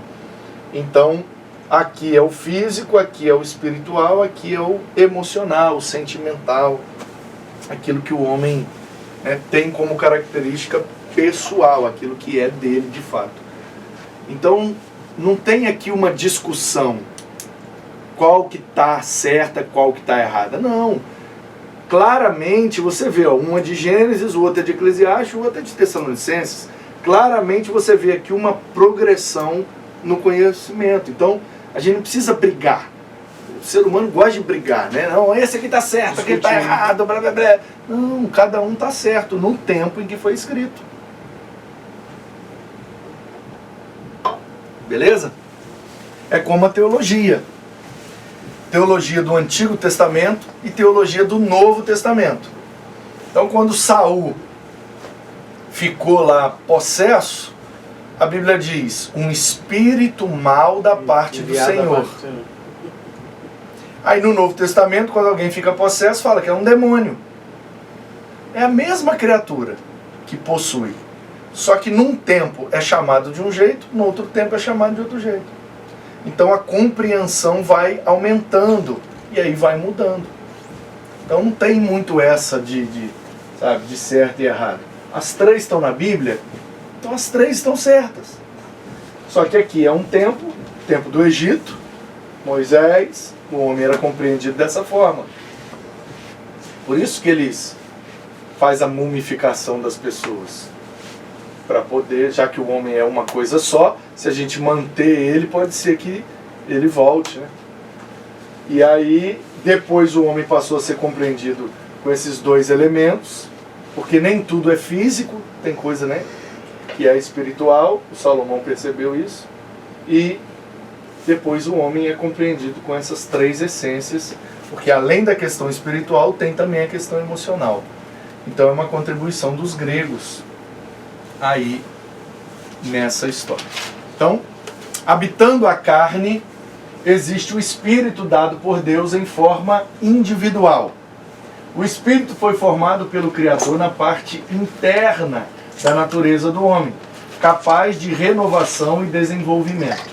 Então, aqui é o físico, aqui é o espiritual, aqui é o emocional, o sentimental, aquilo que o homem tem como característica pessoal, aquilo que é dele de fato. Então, não tem aqui uma discussão qual que está certa, qual que está errada. Não. Claramente você vê, uma de Gênesis, o outro é de Eclesiastes, o outro é de Tessalonicenses. Claramente você vê aqui uma progressão no conhecimento. Então, a gente não precisa brigar. O ser humano gosta de brigar, né? Não, esse aqui está certo, aquele está errado, blá blá blá. Não, cada um está certo no tempo em que foi escrito. Beleza? É como a teologia. Teologia do Antigo Testamento e teologia do Novo Testamento. Então, quando Saul ficou lá possesso, a Bíblia diz, um espírito mau da parte do Senhor. Aí no Novo Testamento, quando alguém fica possesso, fala que é um demônio. É a mesma criatura que possui. Só que num tempo é chamado de um jeito, no outro tempo é chamado de outro jeito. Então a compreensão vai aumentando e aí vai mudando. Então não tem muito essa de certo e errado. As três estão na Bíblia, então as três estão certas. Só que aqui é um tempo do Egito, Moisés, o homem era compreendido dessa forma. Por isso que eles fazem a mumificação das pessoas. Para poder, já que o homem é uma coisa só, se a gente manter ele, pode ser que ele volte, né? E aí, depois o homem passou a ser compreendido com esses dois elementos, porque nem tudo é físico, tem coisa, né, que é espiritual, o Salomão percebeu isso, e depois o homem é compreendido com essas três essências, porque além da questão espiritual, tem também a questão emocional. Então é uma contribuição dos gregos aí nessa história. Então, habitando a carne, existe o Espírito dado por Deus em forma individual. O Espírito foi formado pelo Criador na parte interna da natureza do homem, capaz de renovação e desenvolvimento.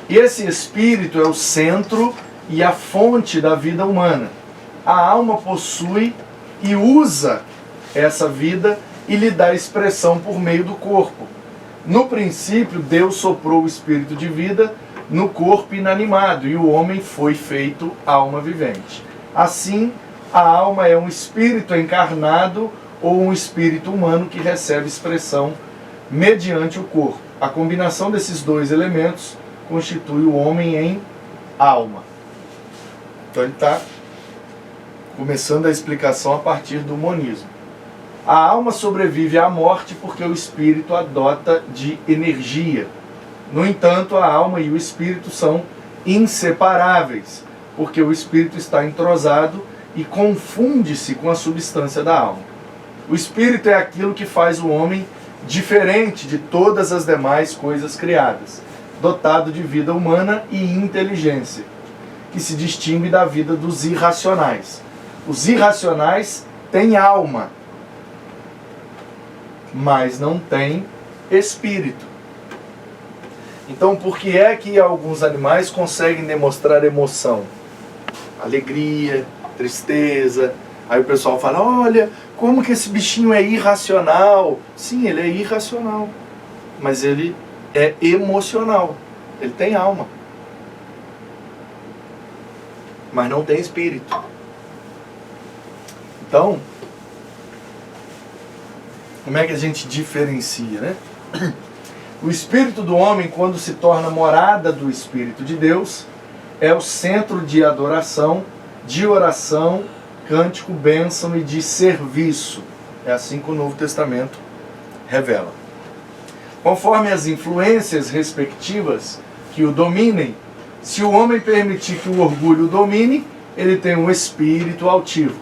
E esse Espírito é o centro e a fonte da vida humana. A alma possui e usa essa vida e lhe dá expressão por meio do corpo. No princípio, Deus soprou o espírito de vida no corpo inanimado, e o homem foi feito alma vivente. Assim, a alma é um espírito encarnado ou um espírito humano que recebe expressão mediante o corpo. A combinação desses dois elementos constitui o homem em alma. Então ele está começando a explicação a partir do monismo. A alma sobrevive à morte porque o espírito a dota de energia. No entanto, a alma e o espírito são inseparáveis, porque o espírito está entrosado e confunde-se com a substância da alma. O espírito é aquilo que faz o homem diferente de todas as demais coisas criadas, dotado de vida humana e inteligência, que se distingue da vida dos irracionais. Os irracionais têm alma, mas não têm espírito. Então, por que é que alguns animais conseguem demonstrar emoção? Alegria, tristeza. Aí o pessoal fala, olha, como que esse bichinho é irracional? Sim, ele é irracional, mas ele é emocional. Ele tem alma. mas não tem espírito. Então, como é que a gente diferencia, né? O espírito do homem, quando se torna morada do Espírito de Deus, é o centro de adoração, de oração, cântico, bênção e de serviço. É assim que o Novo Testamento revela. Conforme as influências respectivas que o dominem, se o homem permitir que o orgulho o domine, ele tem um espírito altivo.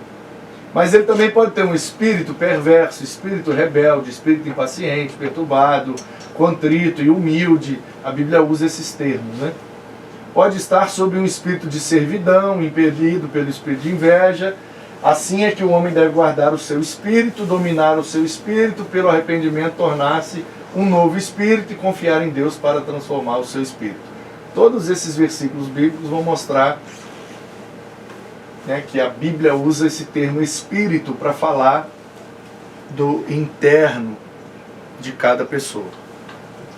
Mas ele também pode ter um espírito perverso, espírito rebelde, espírito impaciente, perturbado, contrito e humilde. A Bíblia usa esses termos, né? Pode estar sob um espírito de servidão, impelido pelo espírito de inveja. Assim é que o homem deve guardar o seu espírito, dominar o seu espírito, pelo arrependimento tornar-se um novo espírito e confiar em Deus para transformar o seu espírito. Todos esses versículos bíblicos vão mostrar, né, que a Bíblia usa esse termo espírito para falar do interno de cada pessoa.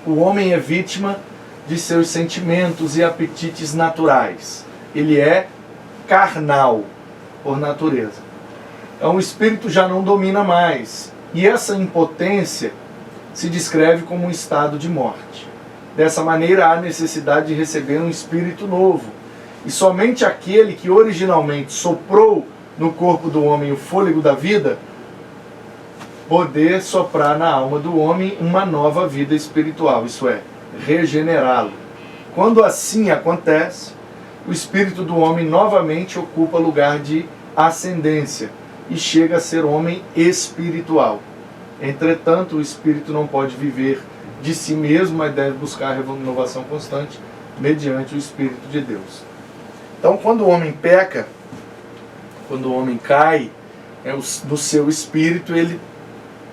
O homem é vítima de seus sentimentos e apetites naturais. Ele é carnal por natureza. Então o espírito já não domina mais. E essa impotência se descreve como um estado de morte. Dessa maneira há necessidade de receber um espírito novo. E somente aquele que originalmente soprou no corpo do homem o fôlego da vida, poder soprar na alma do homem uma nova vida espiritual, isso é, regenerá-lo. Quando assim acontece, o espírito do homem novamente ocupa lugar de ascendência e chega a ser homem espiritual. Entretanto, o espírito não pode viver de si mesmo, mas deve buscar a renovação constante mediante o Espírito de Deus. Então, quando o homem peca, quando o homem cai, do seu espírito, ele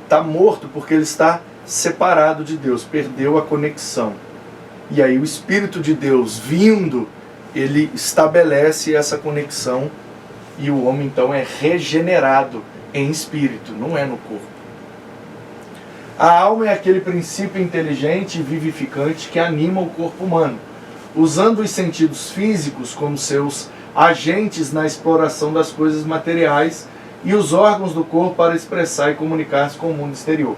está morto porque ele está separado de Deus, perdeu a conexão. E aí o Espírito de Deus vindo, ele estabelece essa conexão e o homem então é regenerado em espírito, não é no corpo. A alma é aquele princípio inteligente e vivificante que anima o corpo humano, usando os sentidos físicos como seus agentes na exploração das coisas materiais e os órgãos do corpo para expressar e comunicar-se com o mundo exterior.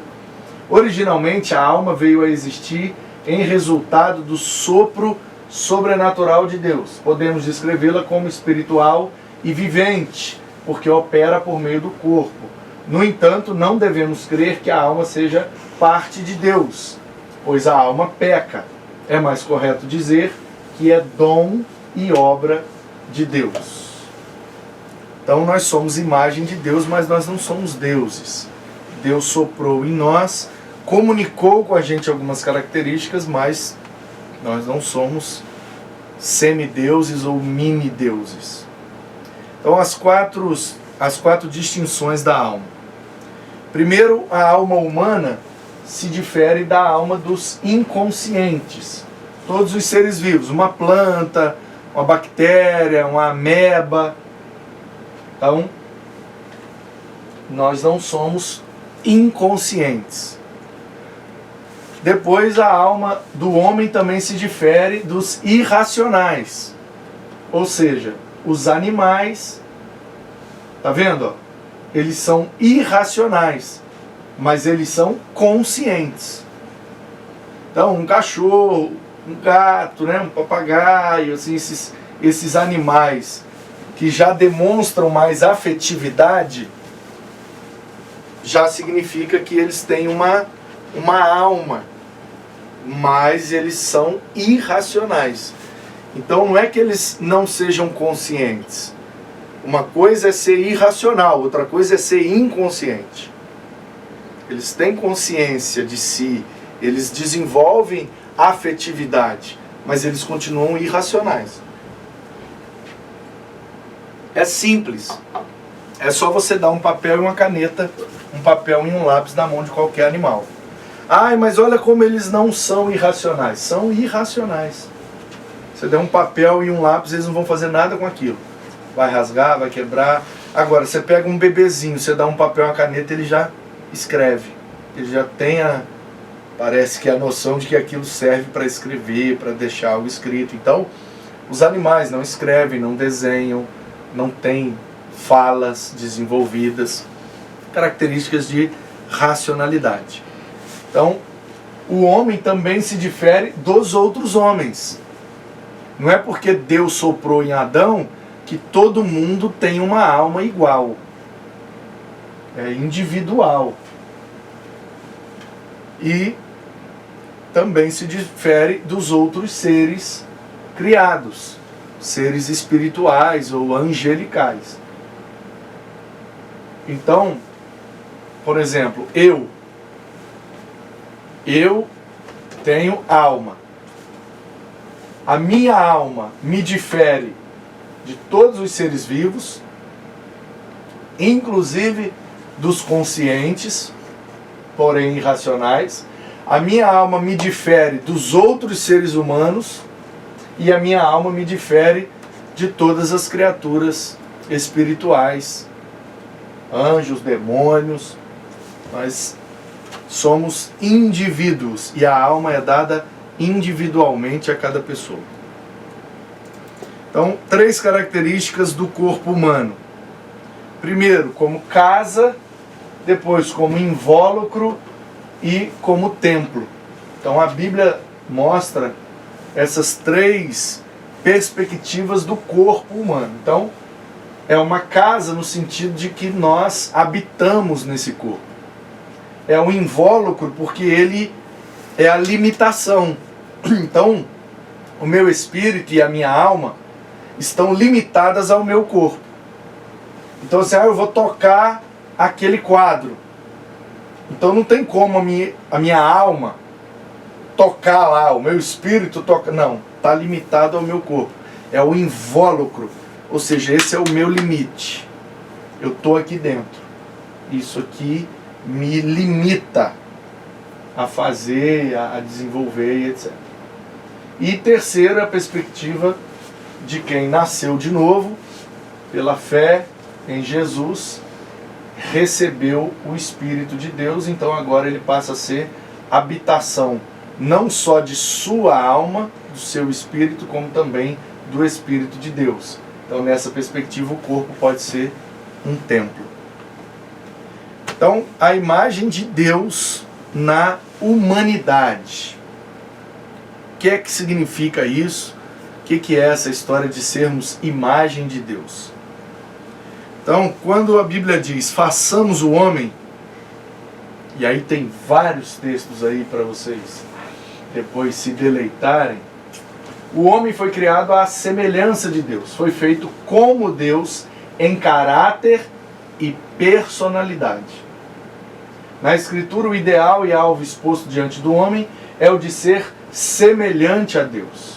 Originalmente, a alma veio a existir em resultado do sopro sobrenatural de Deus. Podemos descrevê-la como espiritual e vivente, porque opera por meio do corpo. No entanto, não devemos crer que a alma seja parte de Deus, pois a alma peca. É mais correto dizer que é dom e obra de Deus. Então nós somos imagem de Deus, mas nós não somos deuses. Deus soprou em nós, comunicou com a gente algumas características, mas nós não somos semideuses ou mini-deuses. Então as quatro distinções da alma. Primeiro, a alma humana se difere da alma dos inconscientes. Todos os seres vivos, uma planta, uma bactéria, uma ameba. Então, nós não somos inconscientes. Depois, a alma do homem também se difere dos irracionais. Ou seja, os animais, tá vendo? Ó? Eles são irracionais, mas eles são conscientes. Então, um cachorro, um gato, né, um papagaio, assim, esses animais que já demonstram mais afetividade, já significa que eles têm uma alma, mas eles são irracionais. Então não é que eles não sejam conscientes. Uma coisa é ser irracional, outra coisa é ser inconsciente. Eles têm consciência de si, eles desenvolvem afetividade, mas eles continuam irracionais. É simples. É só você dar um papel e uma caneta, um papel e um lápis na mão de qualquer animal. Ai, mas olha como eles não são irracionais. São irracionais. Você der um papel e um lápis, eles não vão fazer nada com aquilo. Vai rasgar, vai quebrar. Agora, você pega um bebezinho, você dá um papel e uma caneta, ele já escreve. Ele já tem parece que a noção de que aquilo serve para escrever, para deixar algo escrito. Então, Os animais não escrevem, não desenham, não têm falas desenvolvidas, características de racionalidade. Então, o homem também se difere dos outros homens. Não é porque Deus soprou em Adão que todo mundo tem uma alma igual. É individual. E também se difere dos outros seres criados, seres espirituais ou angelicais. Então, por exemplo, eu tenho alma. A minha alma me difere de todos os seres vivos, inclusive dos conscientes, porém irracionais. A minha alma me difere dos outros seres humanos e a minha alma me difere de todas as criaturas espirituais, anjos, demônios. Nós somos indivíduos e a alma é dada individualmente a cada pessoa. Então, 3 características do corpo humano. Primeiro, como casa, depois como invólucro e como templo. Então a Bíblia mostra essas 3 perspectivas do corpo humano. Então, é uma casa no sentido de que nós habitamos nesse corpo. É um invólucro porque ele é a limitação. Então, o meu espírito e a minha alma estão limitadas ao meu corpo. Então, assim, eu vou tocar aquele quadro. Então não tem como a minha alma tocar lá, o meu espírito toca. Não, está limitado ao meu corpo. É o invólucro. Ou seja, esse é o meu limite. Eu estou aqui dentro. Isso aqui me limita a fazer, a desenvolver e etc. E terceira, a perspectiva de quem nasceu de novo, pela fé em Jesus, recebeu o Espírito de Deus, então agora ele passa a ser habitação, não só de sua alma, do seu espírito, como também do Espírito de Deus. Então nessa perspectiva o corpo pode ser um templo. Então a imagem de Deus na humanidade. O que é que significa isso? O que é essa história de sermos imagem de Deus? Então, quando a Bíblia diz, façamos o homem, e aí tem vários textos aí para vocês depois se deleitarem, o homem foi criado à semelhança de Deus, foi feito como Deus em caráter e personalidade. Na Escritura, o ideal e alvo exposto diante do homem é o de ser semelhante a Deus.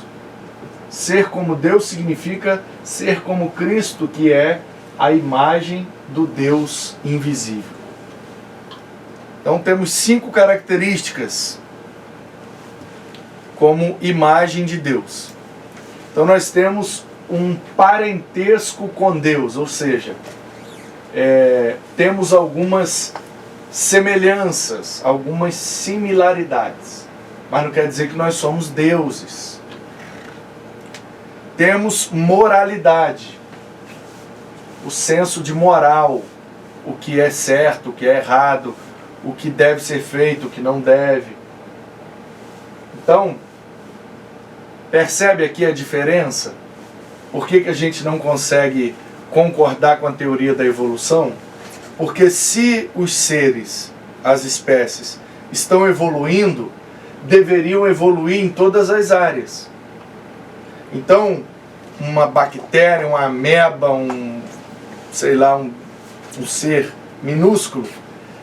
Ser como Deus significa ser como Cristo, que é a imagem do Deus invisível. Então temos 5 características como imagem de Deus. Então nós temos um parentesco com Deus, ou seja, temos algumas semelhanças, algumas similaridades, mas não quer dizer que nós somos deuses. Temos moralidade, o senso de moral, o que é certo, o que é errado, o que deve ser feito, o que não deve. Então, percebe aqui a diferença? Por que a gente não consegue concordar com a teoria da evolução? Porque se os seres, as espécies, estão evoluindo, deveriam evoluir em todas as áreas. Então, uma bactéria, uma ameba, um ser minúsculo,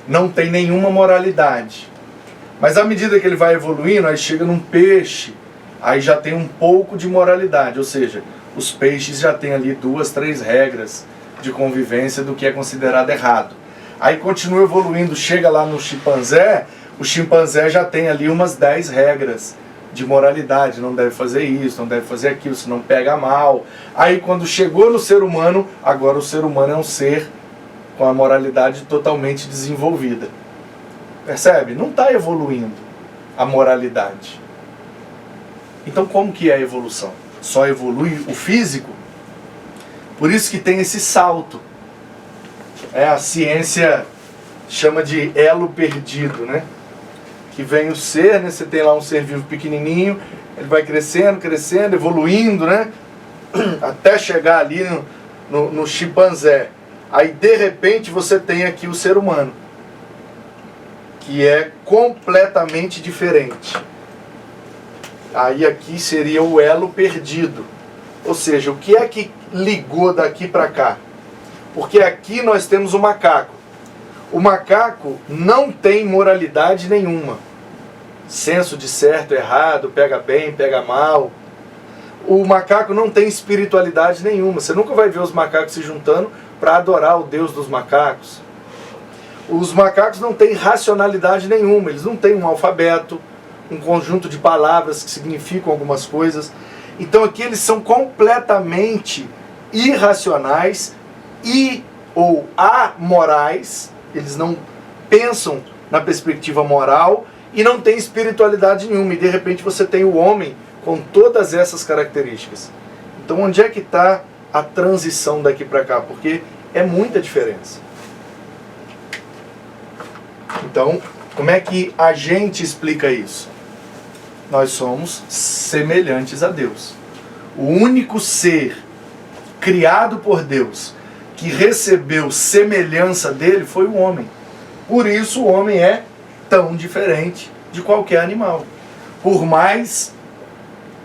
não tem nenhuma moralidade. Mas à medida que ele vai evoluindo, aí chega num peixe, aí já tem um pouco de moralidade, ou seja, os peixes já têm ali 2, 3 regras de convivência do que é considerado errado. Aí continua evoluindo, chega lá no chimpanzé, o chimpanzé já tem ali umas 10 regras de moralidade, não deve fazer isso, não deve fazer aquilo, senão pega mal. Aí quando chegou no ser humano, agora o ser humano é um ser com a moralidade totalmente desenvolvida. Percebe? Não está evoluindo a moralidade. Então como que é a evolução? só evolui o físico. Por isso que tem esse salto. A ciência chama de elo perdido, né? Que vem o ser, né? Você tem lá um ser vivo pequenininho, ele vai crescendo, crescendo, evoluindo, né? Até chegar ali no chimpanzé. Aí de repente você tem aqui o ser humano, que é completamente diferente. Aí aqui seria o elo perdido. Ou seja, o que é que ligou daqui para cá? Porque aqui nós temos o macaco. O macaco não tem moralidade nenhuma. Senso de certo, errado, pega bem, pega mal. O macaco não tem espiritualidade nenhuma. Você nunca vai ver os macacos se juntando para adorar o Deus dos macacos. Os macacos não têm racionalidade nenhuma. Eles não têm um alfabeto, um conjunto de palavras que significam algumas coisas. Então aqui eles são completamente irracionais ou amorais. Eles não pensam na perspectiva moral e não têm espiritualidade nenhuma. E de repente você tem o homem com todas essas características. Então onde é que está a transição daqui para cá? Porque é muita diferença. Então, como é que a gente explica isso? Nós somos semelhantes a Deus. O único ser criado por Deus que recebeu semelhança dele foi o homem. Por isso o homem é tão diferente de qualquer animal. Por mais,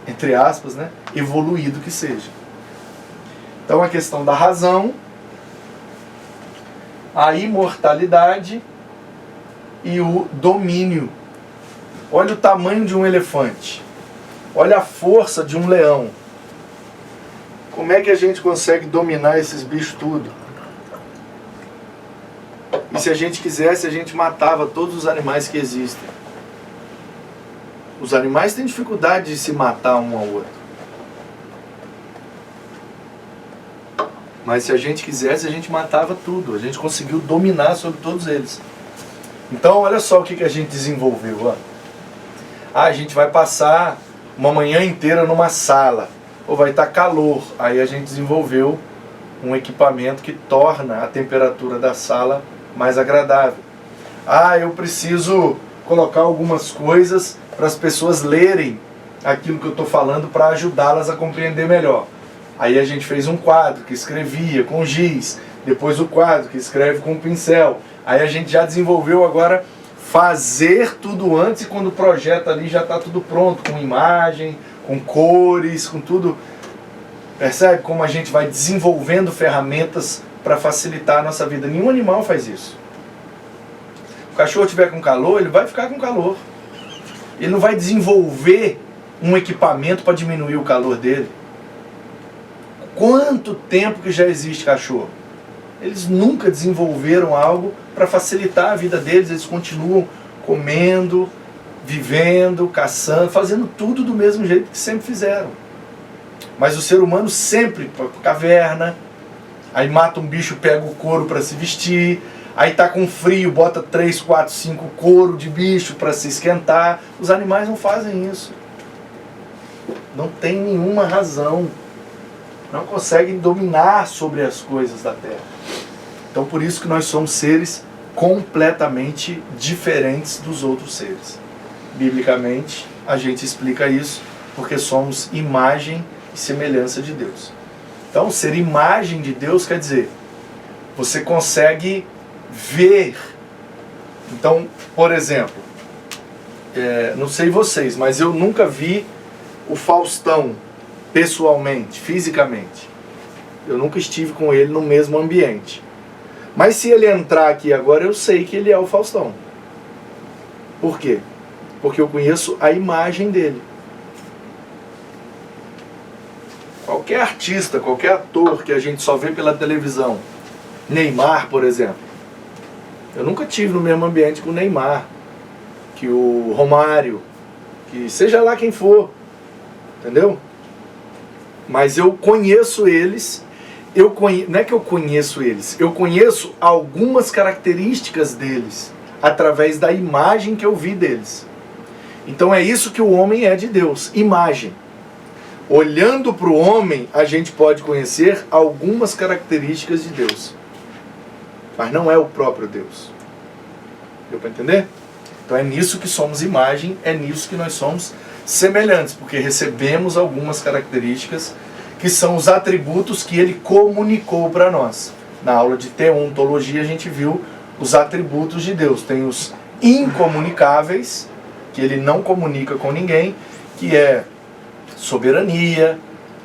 entre aspas, né, evoluído que seja. Então a questão da razão, a imortalidade e o domínio. Olha o tamanho de um elefante. Olha a força de um leão. Como é que a gente consegue dominar esses bichos tudo? E se a gente quisesse, a gente matava todos os animais que existem. Os animais têm dificuldade de se matar um ao outro. Mas se a gente quisesse, a gente matava tudo. A gente conseguiu dominar sobre todos eles. Então, olha só o que a gente desenvolveu. Ó. A gente vai passar uma manhã inteira numa sala. Ou vai estar calor. Aí a gente desenvolveu um equipamento que torna a temperatura da sala mais agradável. Eu preciso colocar algumas coisas para as pessoas lerem aquilo que eu estou falando para ajudá-las a compreender melhor. Aí a gente fez um quadro que escrevia com giz, depois o quadro que escreve com pincel. Aí a gente já desenvolveu agora fazer tudo antes e quando o projeto ali já está tudo pronto, com imagem, com cores, com tudo. Percebe como a gente vai desenvolvendo ferramentas para facilitar a nossa vida? Nenhum animal faz isso. O cachorro estiver com calor, ele vai ficar com calor. Ele não vai desenvolver um equipamento para diminuir o calor dele. Quanto tempo que já existe cachorro? Eles nunca desenvolveram algo para facilitar a vida deles. Eles continuam comendo, vivendo, caçando, fazendo tudo do mesmo jeito que sempre fizeram. Mas o ser humano sempre para caverna, aí mata um bicho, pega o couro para se vestir, aí tá com frio, bota 3, 4, 5 couro de bicho para se esquentar. Os animais não fazem isso. Não tem nenhuma razão. Não conseguem dominar sobre as coisas da Terra. Então por isso que nós somos seres completamente diferentes dos outros seres. Biblicamente a gente explica isso porque somos imagem e semelhança de Deus. Então ser imagem de Deus quer dizer, você consegue ver. Então, por exemplo, não sei vocês, mas eu nunca vi o Faustão pessoalmente, fisicamente. Eu nunca estive com ele no mesmo ambiente. Mas se ele entrar aqui agora, eu sei que ele é o Faustão. Por quê? Porque eu conheço a imagem dele. Qualquer artista, qualquer ator que a gente só vê pela televisão, Neymar, por exemplo, eu nunca tive no mesmo ambiente que o Neymar, que o Romário, que seja lá quem for, entendeu? Mas eu conheço eles, não é que eu conheço eles, eu conheço algumas características deles, através da imagem que eu vi deles. Então é isso que o homem é de Deus, imagem. olhando para o homem, a gente pode conhecer algumas características de Deus. Mas não é o próprio Deus. Deu para entender? Então é nisso que somos imagem, é nisso que nós somos semelhantes, porque recebemos algumas características que são os atributos que ele comunicou para nós. Na aula de teontologia a gente viu os atributos de Deus. Tem os incomunicáveis, que ele não comunica com ninguém, que é soberania,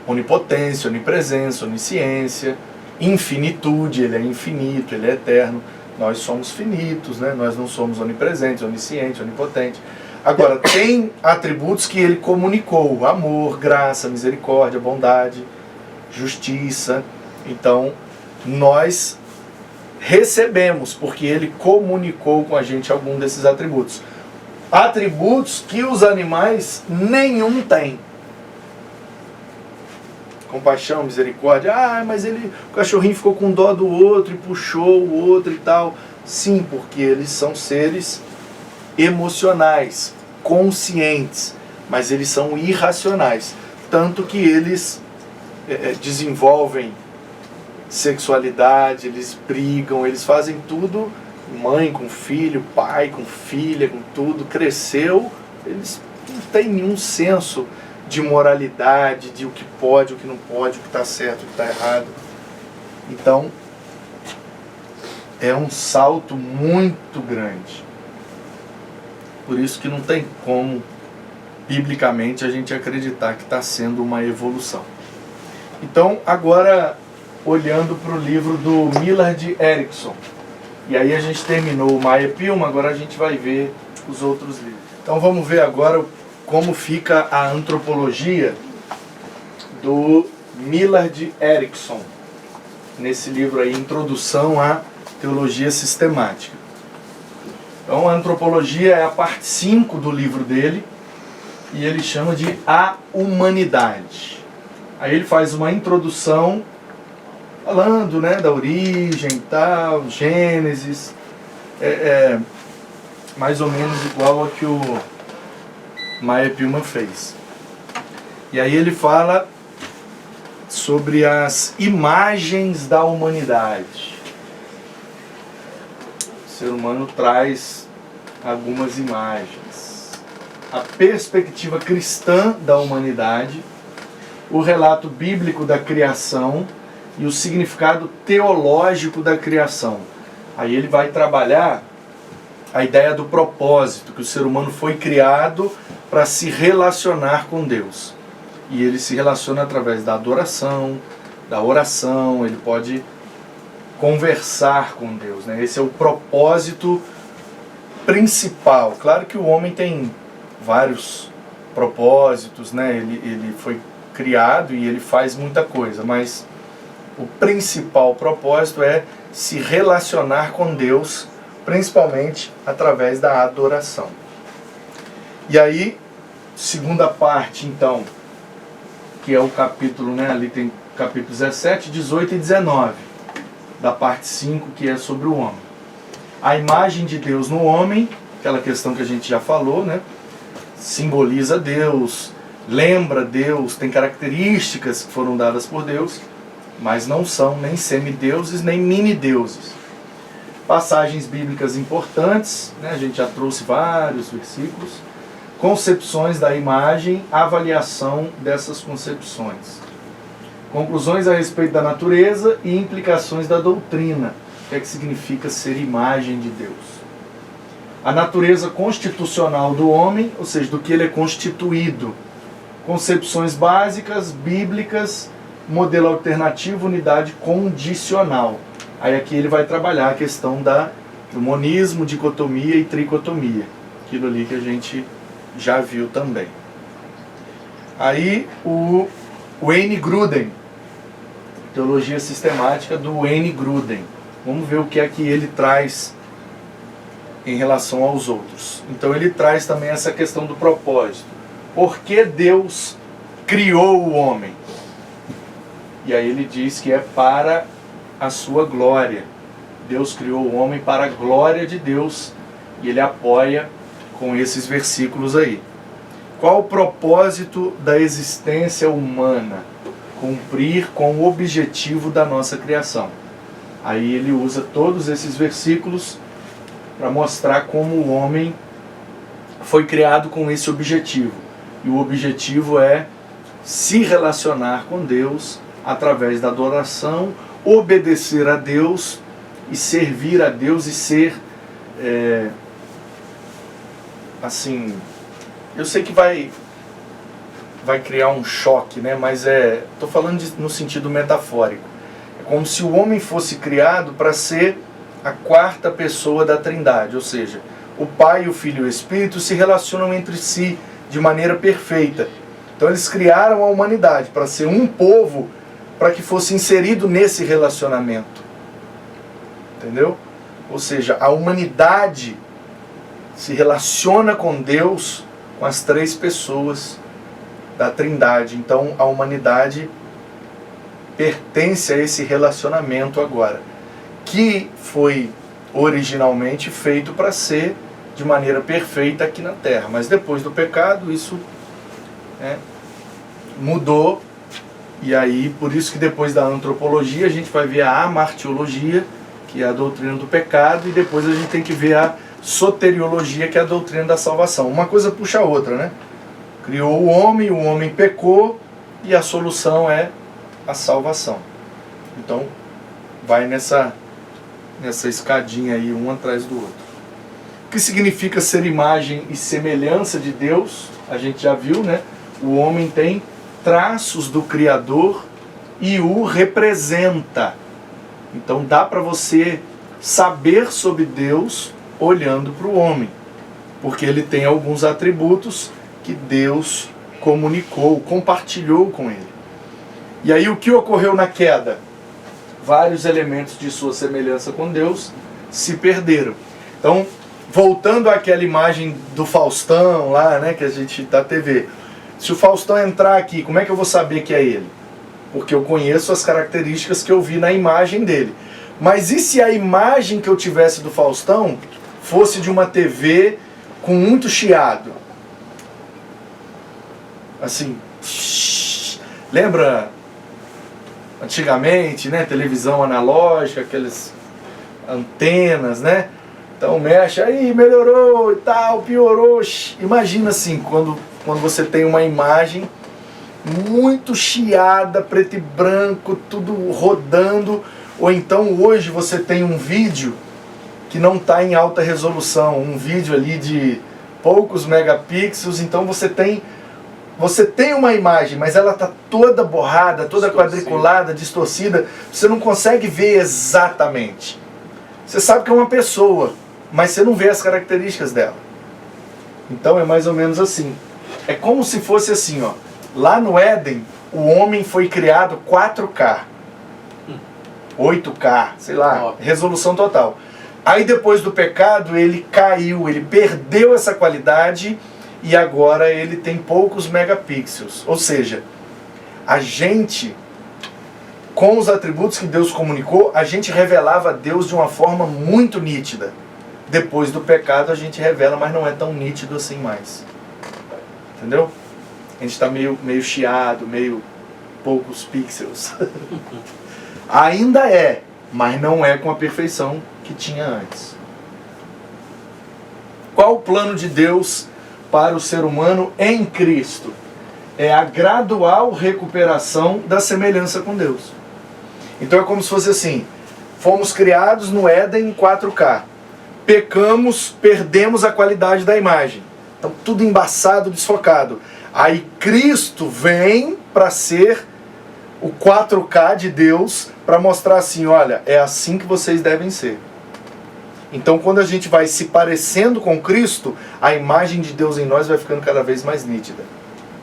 onipotência, onipresença, onisciência, infinitude, ele é infinito, ele é eterno. Nós somos finitos, né? Nós não somos onipresentes, oniscientes, onipotentes. Agora, tem atributos que ele comunicou: amor, graça, misericórdia, bondade, justiça. Então, nós recebemos, porque ele comunicou com a gente algum desses atributos. Atributos que os animais nenhum têm. Compaixão, misericórdia. Ah, mas o cachorrinho ficou com dó do outro e puxou o outro e tal. Sim, porque eles são seres emocionais, conscientes, mas eles são irracionais. Tanto que eles desenvolvem sexualidade, eles brigam, eles fazem tudo, mãe com filho, pai com filha, com tudo, cresceu, eles não têm nenhum senso de moralidade, de o que pode, o que não pode, o que está certo, o que está errado. Então, é um salto muito grande. Por isso que não tem como, biblicamente, a gente acreditar que está sendo uma evolução. Então, agora, olhando para o livro do Millard Erickson. E aí a gente terminou o Maya Pilma, agora a gente vai ver os outros livros. Então vamos ver agora como fica a antropologia do Millard Erickson, nesse livro aí, Introdução à Teologia Sistemática. Então a antropologia é a parte 5 do livro dele, e ele chama de A Humanidade. Aí ele faz uma introdução falando, né, da origem e tal, Gênesis, mais ou menos igual a que o Maya Pilma fez. E aí ele fala sobre as imagens da humanidade. O ser humano traz algumas imagens. A perspectiva cristã da humanidade, o relato bíblico da criação e o significado teológico da criação. Aí ele vai trabalhar a ideia do propósito, que o ser humano foi criado para se relacionar com Deus. E ele se relaciona através da adoração, da oração, ele pode conversar com Deus, né? Esse é o propósito principal. Claro que o homem tem vários propósitos, né? Ele foi criado e ele faz muita coisa, mas o principal propósito é se relacionar com Deus, principalmente através da adoração. E aí, segunda parte, então, que é o capítulo, né, ali tem capítulo 17, 18 e 19, da parte 5, que é sobre o homem. A imagem de Deus no homem, aquela questão que a gente já falou, né, simboliza Deus, lembra Deus, tem características que foram dadas por Deus, mas não são nem semideuses, nem mini-deuses. Passagens bíblicas importantes, né? A gente já trouxe vários versículos. Concepções da imagem, avaliação dessas concepções. Conclusões a respeito da natureza e implicações da doutrina. O que é que significa ser imagem de Deus? A natureza constitucional do homem, ou seja, do que ele é constituído. Concepções básicas, bíblicas, modelo alternativo, unidade condicional. Aí aqui ele vai trabalhar a questão do monismo, dicotomia e tricotomia. Aquilo ali que a gente já viu também. Aí o Wayne Grudem, Teologia Sistemática do Wayne Grudem. Vamos ver o que é que ele traz em relação aos outros. Então ele traz também essa questão do propósito. Por que Deus criou o homem? E aí ele diz que é para a sua glória. Deus criou o homem para a glória de Deus, e ele apoia com esses versículos aí. Qual o propósito da existência humana? Cumprir com o objetivo da nossa criação. Aí ele usa todos esses versículos para mostrar como o homem foi criado com esse objetivo. E o objetivo é se relacionar com Deus através da adoração, obedecer a Deus e servir a Deus e ser, assim, eu sei que vai criar um choque, né? Mas estou falando no sentido metafórico. É como se o homem fosse criado para ser a quarta pessoa da Trindade, ou seja, o Pai, o Filho e o Espírito se relacionam entre si de maneira perfeita. Então eles criaram a humanidade para ser um povo, para que fosse inserido nesse relacionamento. Entendeu? Ou seja, a humanidade se relaciona com Deus, com as três pessoas da Trindade. Então a humanidade pertence a esse relacionamento agora, que foi originalmente feito para ser de maneira perfeita aqui na Terra. Mas depois do pecado isso mudou. E aí, por isso que depois da antropologia a gente vai ver a amartiologia, que é a doutrina do pecado, e depois a gente tem que ver a soteriologia, que é a doutrina da salvação. Uma coisa puxa a outra, né? Criou o homem pecou, e a solução é a salvação. Então, vai nessa escadinha aí, um atrás do outro. O que significa ser imagem e semelhança de Deus? A gente já viu, né? O homem tem traços do Criador e o representa. Então dá para você saber sobre Deus olhando para o homem, porque ele tem alguns atributos que Deus comunicou, compartilhou com ele. E aí o que ocorreu na queda? Vários elementos de sua semelhança com Deus se perderam. Então, voltando àquela imagem do Faustão lá, né, que a gente da TV. Se o Faustão entrar aqui, como é que eu vou saber que é ele? Porque eu conheço as características que eu vi na imagem dele. Mas e se a imagem que eu tivesse do Faustão fosse de uma TV com muito chiado? Assim, lembra antigamente, né, televisão analógica, aquelas antenas, né? Então mexe aí, melhorou e tal, piorou. Imagina assim, quando você tem uma imagem muito chiada, preto e branco, tudo rodando, ou então hoje você tem um vídeo que não está em alta resolução, um vídeo ali de poucos megapixels, então você tem uma imagem, mas ela está toda borrada, toda quadriculada, distorcida, você não consegue ver exatamente. Você sabe que é uma pessoa, mas você não vê as características dela. Então é mais ou menos assim. É como se fosse assim, ó. Lá no Éden, o homem foi criado 4K, 8K, sei lá, resolução total. Aí depois do pecado ele caiu, ele perdeu essa qualidade e agora ele tem poucos megapixels. Ou seja, a gente, com os atributos que Deus comunicou, a gente revelava a Deus de uma forma muito nítida. Depois do pecado a gente revela, mas não é tão nítido assim mais. Entendeu? A gente está meio chiado, meio poucos pixels. Ainda é, mas não é com a perfeição que tinha antes. Qual o plano de Deus para o ser humano em Cristo? É a gradual recuperação da semelhança com Deus. Então é como se fosse assim, fomos criados no Éden em 4K. Pecamos, perdemos a qualidade da imagem. Então tudo embaçado, desfocado. Aí Cristo vem para ser o 4K de Deus, para mostrar assim, olha, é assim que vocês devem ser. Então quando a gente vai se parecendo com Cristo, a imagem de Deus em nós vai ficando cada vez mais nítida.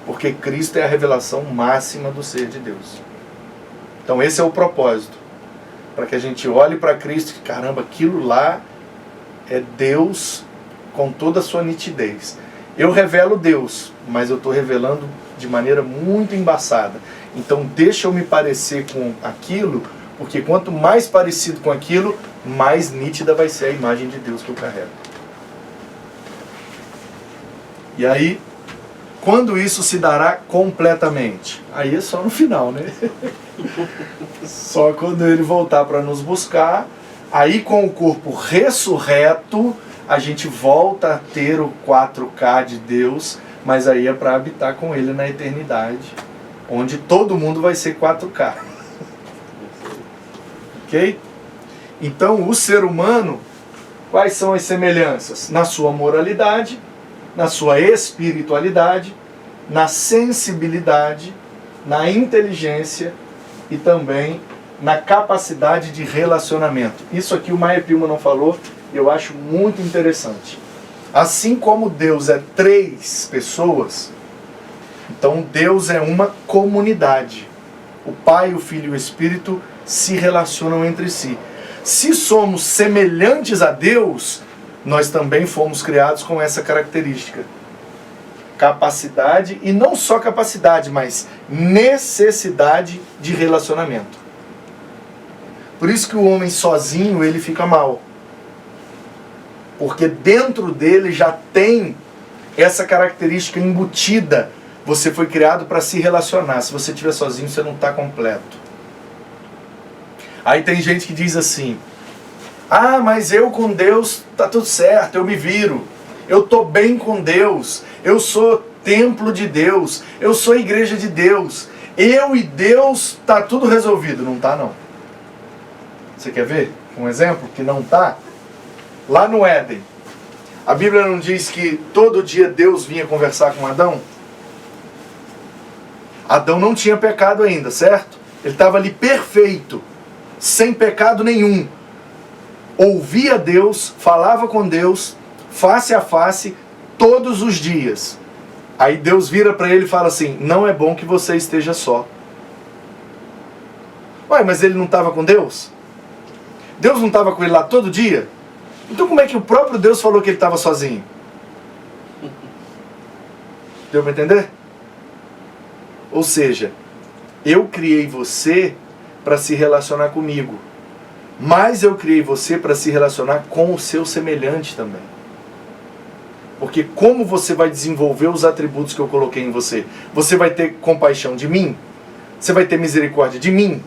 Porque Cristo é a revelação máxima do ser de Deus. Então esse é o propósito. Para que a gente olhe para Cristo e caramba, aquilo lá é Deus com toda a sua nitidez. Eu revelo Deus, mas eu estou revelando de maneira muito embaçada. Então deixa eu me parecer com aquilo, porque quanto mais parecido com aquilo, mais nítida vai ser a imagem de Deus que eu carrego. E aí, quando isso se dará completamente? Aí é só no final, né? Só quando ele voltar para nos buscar, aí com o corpo ressurreto, a gente volta a ter o 4K de Deus, mas aí é para habitar com ele na eternidade, onde todo mundo vai ser 4K. Ok? Então, o ser humano, quais são as semelhanças? Na sua moralidade, na sua espiritualidade, na sensibilidade, na inteligência e também na capacidade de relacionamento. Isso aqui o Maia Pilma não falou, e eu acho muito interessante. Assim como Deus é 3 pessoas, então Deus é uma comunidade. O Pai, o Filho e o Espírito se relacionam entre si. Se somos semelhantes a Deus, nós também fomos criados com essa característica. Capacidade, e não só capacidade, mas necessidade de relacionamento. Por isso que o homem sozinho, ele fica mal. Porque dentro dele já tem essa característica embutida. Você foi criado para se relacionar. Se você estiver sozinho, você não está completo. Aí tem gente que diz assim: ah, mas eu com Deus tá tudo certo, eu me viro. Eu tô bem com Deus. Eu sou templo de Deus. Eu sou igreja de Deus. Eu e Deus tá tudo resolvido. Não tá, não. Você quer ver um exemplo que não tá? Lá no Éden, a Bíblia não diz que todo dia Deus vinha conversar com Adão? Adão não tinha pecado ainda, certo? Ele estava ali perfeito, sem pecado nenhum. Ouvia Deus, falava com Deus, face a face, todos os dias. Aí Deus vira para ele e fala assim: não é bom que você esteja só. Ué, mas ele não estava com Deus? Deus não estava com ele lá todo dia? Então como é que o próprio Deus falou que ele estava sozinho? Deu para entender? Ou seja, eu criei você para se relacionar comigo, mas eu criei você para se relacionar com o seu semelhante também. Porque como você vai desenvolver os atributos que eu coloquei em você? Você vai ter compaixão de mim? Você vai ter misericórdia de mim?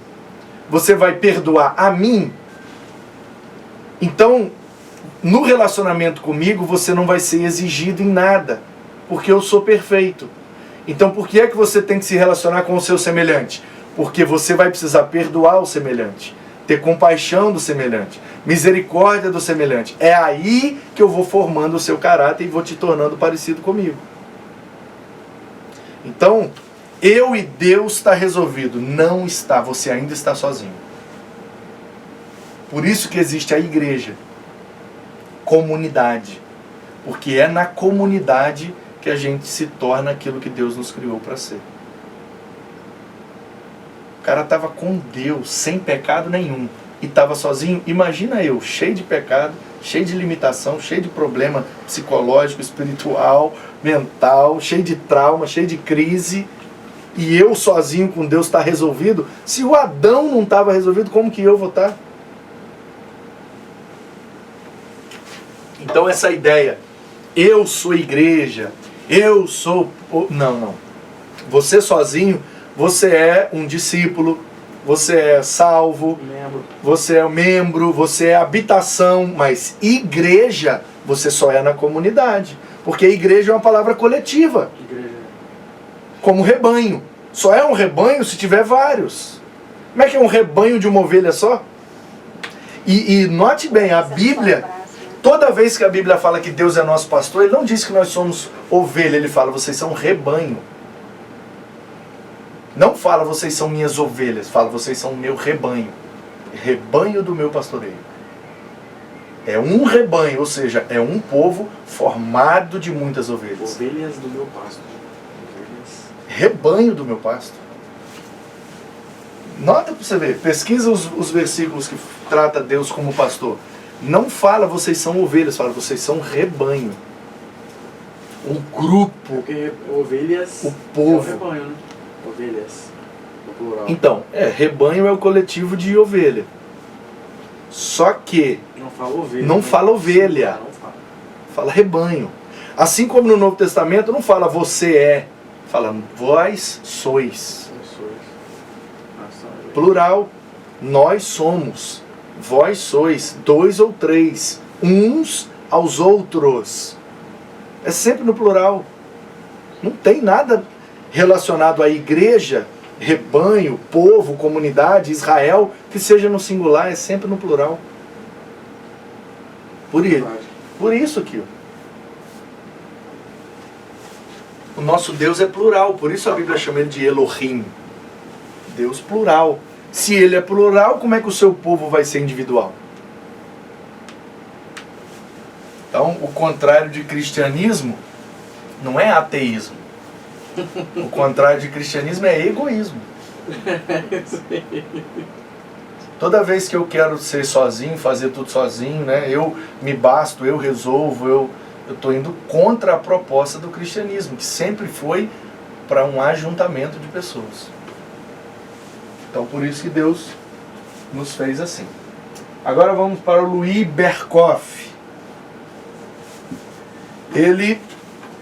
Você vai perdoar a mim? Então, no relacionamento comigo, você não vai ser exigido em nada, porque eu sou perfeito. Então, por que é que você tem que se relacionar com o seu semelhante? Porque você vai precisar perdoar o semelhante, ter compaixão do semelhante, misericórdia do semelhante. É aí que eu vou formando o seu caráter e vou te tornando parecido comigo. Então, eu e Deus está resolvido. Não está, você ainda está sozinho. Por isso que existe a igreja, comunidade. Porque é na comunidade que a gente se torna aquilo que Deus nos criou para ser. O cara estava com Deus, sem pecado nenhum, e estava sozinho. Imagina eu, cheio de pecado, cheio de limitação, cheio de problema psicológico, espiritual, mental, cheio de trauma, cheio de crise, e eu sozinho com Deus está resolvido. Se o Adão não estava resolvido, como que eu vou estar? Então essa ideia, eu sou igreja, eu sou... Não. Você sozinho, você é um discípulo, você é salvo, você é membro, você é habitação, mas igreja, você só é na comunidade. Porque igreja é uma palavra coletiva. Como rebanho. Só é um rebanho se tiver vários. Como é que é um rebanho de uma ovelha só? E note bem, a Bíblia... Toda vez que a Bíblia fala que Deus é nosso pastor, Ele não diz que nós somos ovelha, Ele fala, vocês são rebanho. Não fala, vocês são minhas ovelhas, fala, vocês são meu rebanho. Rebanho do meu pastoreio. É um rebanho, ou seja, é um povo formado de muitas ovelhas. Ovelhas do meu pasto. Rebanho do meu pasto. Nota para você ver, pesquisa os versículos que trata Deus como pastor. Não fala vocês são ovelhas, fala vocês são rebanho. O grupo. Porque ovelhas o povo. É o rebanho, né? Ovelhas, no plural. Então, rebanho é o coletivo de ovelha. Só que não fala ovelha. Não fala ovelha. Não fala. Fala rebanho. Assim como no Novo Testamento não fala você é, fala vós sois. Plural, nós somos, vós sois, 2 ou 3, uns aos outros. É sempre no plural. Não tem nada relacionado à igreja, rebanho, povo, comunidade, Israel, que seja no singular, é sempre no plural. Por isso aqui. O nosso Deus é plural, por isso a Bíblia chama ele de Elohim. Deus plural. Se ele é plural, como é que o seu povo vai ser individual? Então, o contrário de cristianismo não é ateísmo. O contrário de cristianismo é egoísmo. Toda vez que eu quero ser sozinho, fazer tudo sozinho, né, eu me basto, eu resolvo, eu estou indo contra a proposta do cristianismo, que sempre foi para um ajuntamento de pessoas. Então, por isso que Deus nos fez assim. Agora vamos para o Louis Berkhoff. Ele,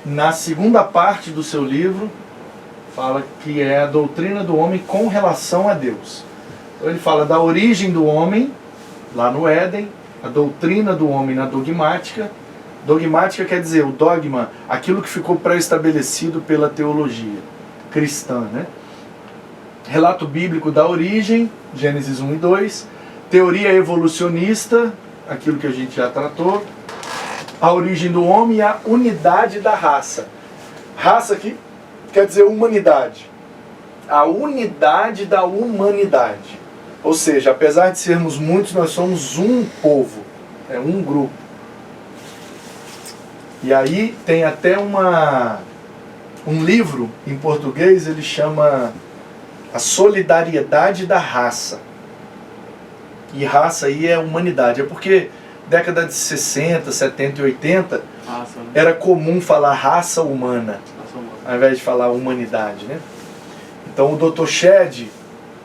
na segunda parte do seu livro, fala que é a doutrina do homem com relação a Deus. Então ele fala da origem do homem, lá no Éden, a doutrina do homem na dogmática. Dogmática quer dizer o dogma, aquilo que ficou pré-estabelecido pela teologia cristã, né? Relato bíblico da origem, Gênesis 1 e 2. Teoria evolucionista, aquilo que a gente já tratou. A origem do homem e a unidade da raça. Raça aqui quer dizer humanidade. A unidade da humanidade. Ou seja, apesar de sermos muitos, nós somos um povo. É um grupo. E aí tem até um livro em português, ele chama A Solidariedade da Raça. E raça aí é humanidade. É porque década de 60, 70 e 80 era comum falar raça humana, ao invés de falar humanidade, né? Então o Dr. Shedd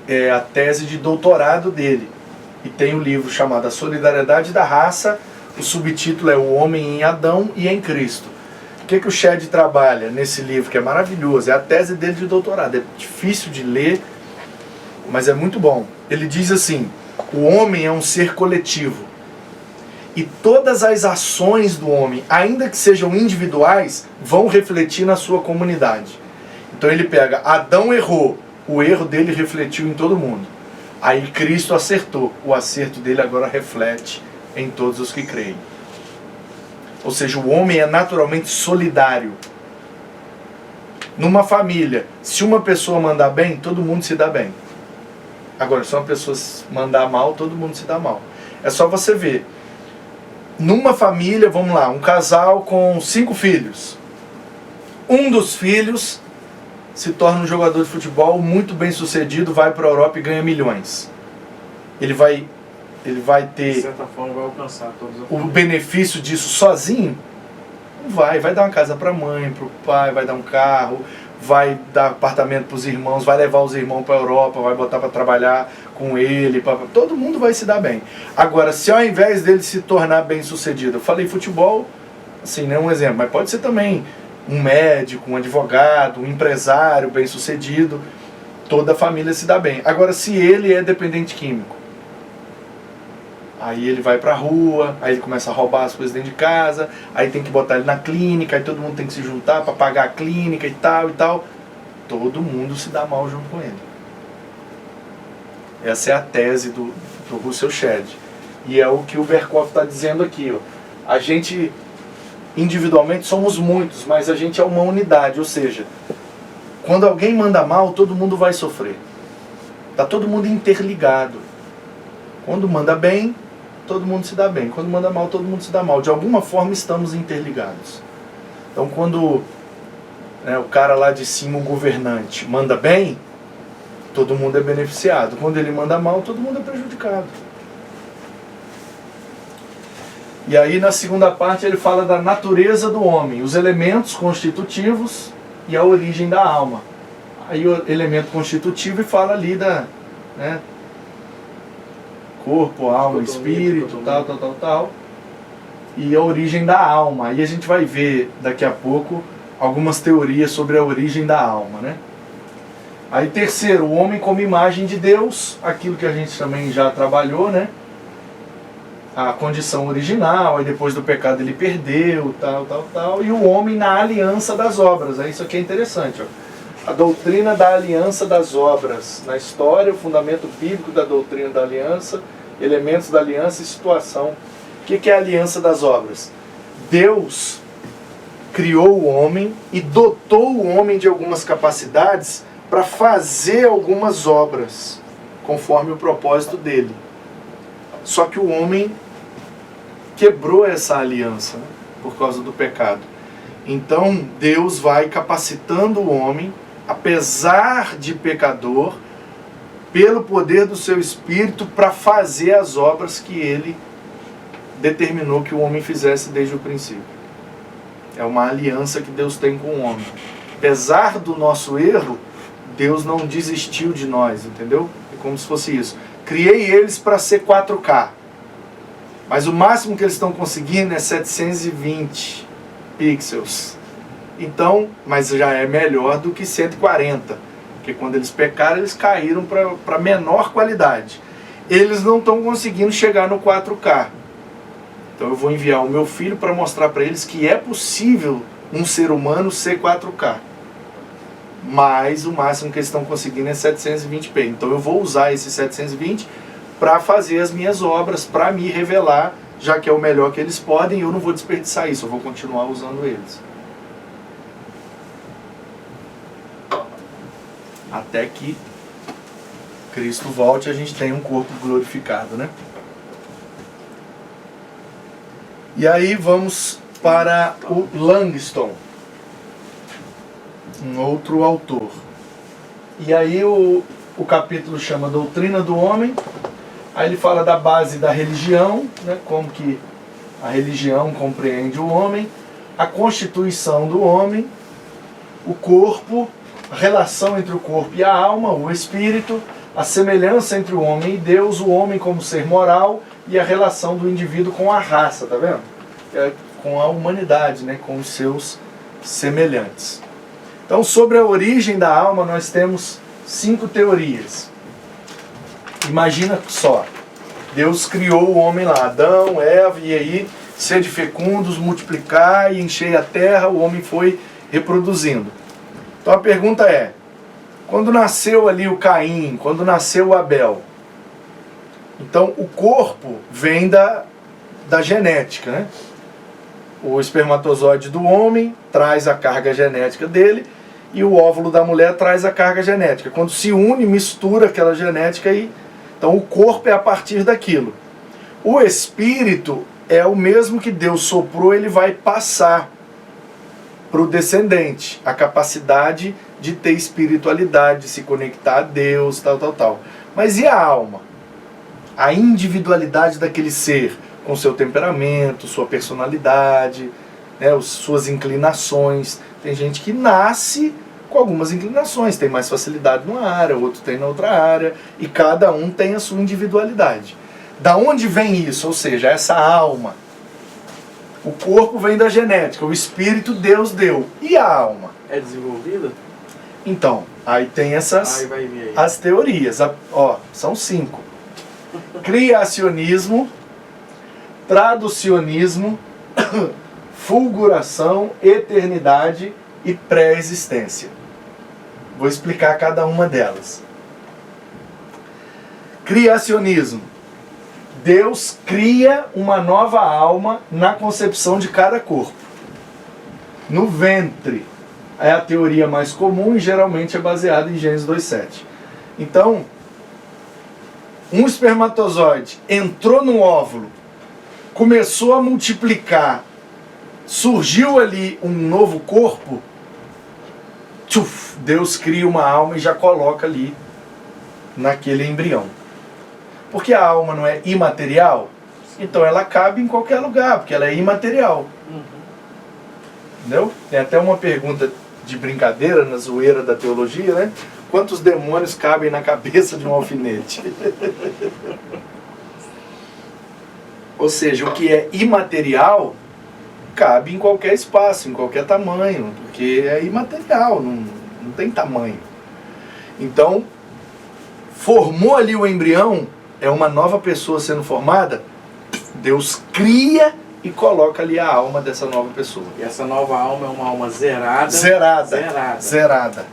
é a tese de doutorado dele. E tem um livro chamado A Solidariedade da Raça. O subtítulo é O Homem em Adão e em Cristo. O que o Shedd trabalha nesse livro, que é maravilhoso? É a tese dele de doutorado. É difícil de ler, mas é muito bom. Ele diz assim: o homem é um ser coletivo. E todas as ações do homem, ainda que sejam individuais, vão refletir na sua comunidade. Então ele pega, Adão errou, o erro dele refletiu em todo mundo. Aí Cristo acertou, o acerto dele agora reflete em todos os que creem. Ou seja, o homem é naturalmente solidário. Numa família, se uma pessoa mandar bem, todo mundo se dá bem. Agora, se uma pessoa mandar mal, todo mundo se dá mal. É só você ver. Numa família, vamos lá, um casal com 5 filhos. Um dos filhos se torna um jogador de futebol muito bem sucedido, vai para a Europa e ganha milhões. Ele vai ter, de certa forma, vai alcançar todos os o benefício disso sozinho? Não vai dar uma casa para a mãe, para o pai, vai dar um carro, vai dar apartamento para os irmãos, vai levar os irmãos para a Europa, vai botar para trabalhar com ele, todo mundo vai se dar bem. Agora, se ao invés dele se tornar bem sucedido, eu falei futebol, assim, não é um exemplo, mas pode ser também um médico, um advogado, um empresário bem sucedido, toda a família se dá bem. Agora, se ele é dependente químico, aí ele vai pra rua, aí ele começa a roubar as coisas dentro de casa, aí tem que botar ele na clínica, aí todo mundo tem que se juntar para pagar a clínica e tal. Todo mundo se dá mal junto com ele. Essa é a tese do Russell Shedd. E é o que o Berkhoff está dizendo aqui. Ó. A gente, individualmente, somos muitos, mas a gente é uma unidade. Ou seja, quando alguém manda mal, todo mundo vai sofrer. Está todo mundo interligado. Quando manda bem, todo mundo se dá bem. Quando manda mal, todo mundo se dá mal. De alguma forma estamos interligados. Então quando o cara lá de cima, o governante, manda bem, todo mundo é beneficiado. Quando ele manda mal, todo mundo é prejudicado. E aí na segunda parte ele fala da natureza do homem, os elementos constitutivos e a origem da alma. Aí o elemento constitutivo fala ali da... corpo, alma, espírito, tal. e a origem da alma. Aí a gente vai ver daqui a pouco algumas teorias sobre a origem da alma, né? Aí terceiro, o homem como imagem de Deus, aquilo que a gente também já trabalhou, né? A condição original, aí depois do pecado ele perdeu, tal, e o homem na aliança das obras. Aí isso aqui é interessante, ó. A doutrina da aliança das obras. Na história, o fundamento bíblico da doutrina da aliança, elementos da aliança e situação. O que é a aliança das obras? Deus criou o homem e dotou o homem de algumas capacidades para fazer algumas obras, conforme o propósito dele. Só que o homem quebrou essa aliança, né, por causa do pecado. Então Deus vai capacitando o homem, apesar de pecador, pelo poder do seu Espírito, para fazer as obras que ele determinou que o homem fizesse desde o princípio. É uma aliança que Deus tem com o homem. Apesar do nosso erro, Deus não desistiu de nós, entendeu? É como se fosse isso. Criei eles para ser 4K. Mas o máximo que eles estão conseguindo é 720 pixels. Então, mas já é melhor do que 140. Porque quando eles pecaram, eles caíram para menor qualidade. Eles não estão conseguindo chegar no 4K. Então eu vou enviar o meu filho para mostrar para eles que é possível um ser humano ser 4K. Mas o máximo que eles estão conseguindo é 720p. Então eu vou usar esse 720 para fazer as minhas obras, para me revelar, já que é o melhor que eles podem, eu não vou desperdiçar isso, eu vou continuar usando eles. Até que Cristo volte e a gente tenha um corpo glorificado, né? E aí vamos para o Langston, um outro autor. E aí o capítulo chama Doutrina do Homem. Aí ele fala da base da religião, né, como que a religião compreende o homem, a constituição do homem, o corpo, a relação entre o corpo e a alma, o espírito, a semelhança entre o homem e Deus, o homem como ser moral e a relação do indivíduo com a raça, tá vendo? Com a humanidade, né, com os seus semelhantes. Então, sobre a origem da alma, nós temos 5 teorias. Imagina só, Deus criou o homem lá, Adão, Eva, e aí, sede fecundos, multiplicar e encher a terra, o homem foi reproduzindo. Então a pergunta é, quando nasceu ali o Caim, quando nasceu o Abel, então o corpo vem da genética, né? O espermatozoide do homem traz a carga genética dele, e o óvulo da mulher traz a carga genética. Quando se une, mistura aquela genética e... Então o corpo é a partir daquilo. O espírito é o mesmo que Deus soprou, ele vai passar para o descendente. A capacidade de ter espiritualidade, de se conectar a Deus, tal. Mas e a alma? A individualidade daquele ser, com seu temperamento, sua personalidade, né, suas inclinações. Tem gente que nasce com algumas inclinações, tem mais facilidade numa área, outro tem na outra área, e cada um tem a sua individualidade. Da onde vem isso? Ou seja, essa alma. O corpo vem da genética, o espírito Deus deu. E a alma? É desenvolvida? Então, aí tem essas as teorias. São 5. Criacionismo, traducionismo, fulguração, eternidade e pré-existência. Vou explicar cada uma delas. Criacionismo. Deus cria uma nova alma na concepção de cada corpo. No ventre. É a teoria mais comum e geralmente é baseada em Gênesis 2:7. Então, um espermatozoide entrou no óvulo, começou a multiplicar, surgiu ali um novo corpo, Deus cria uma alma e já coloca ali naquele embrião. Porque a alma não é imaterial, então ela cabe em qualquer lugar, porque ela é imaterial. Entendeu? Tem até uma pergunta de brincadeira na zoeira da teologia, né? Quantos demônios cabem na cabeça de um alfinete? Ou seja, o que é imaterial cabe em qualquer espaço, em qualquer tamanho, porque é imaterial, não tem tamanho. Então, formou ali o embrião, é uma nova pessoa sendo formada, Deus cria e coloca ali a alma dessa nova pessoa. E essa nova alma é uma alma zerada. Zerada.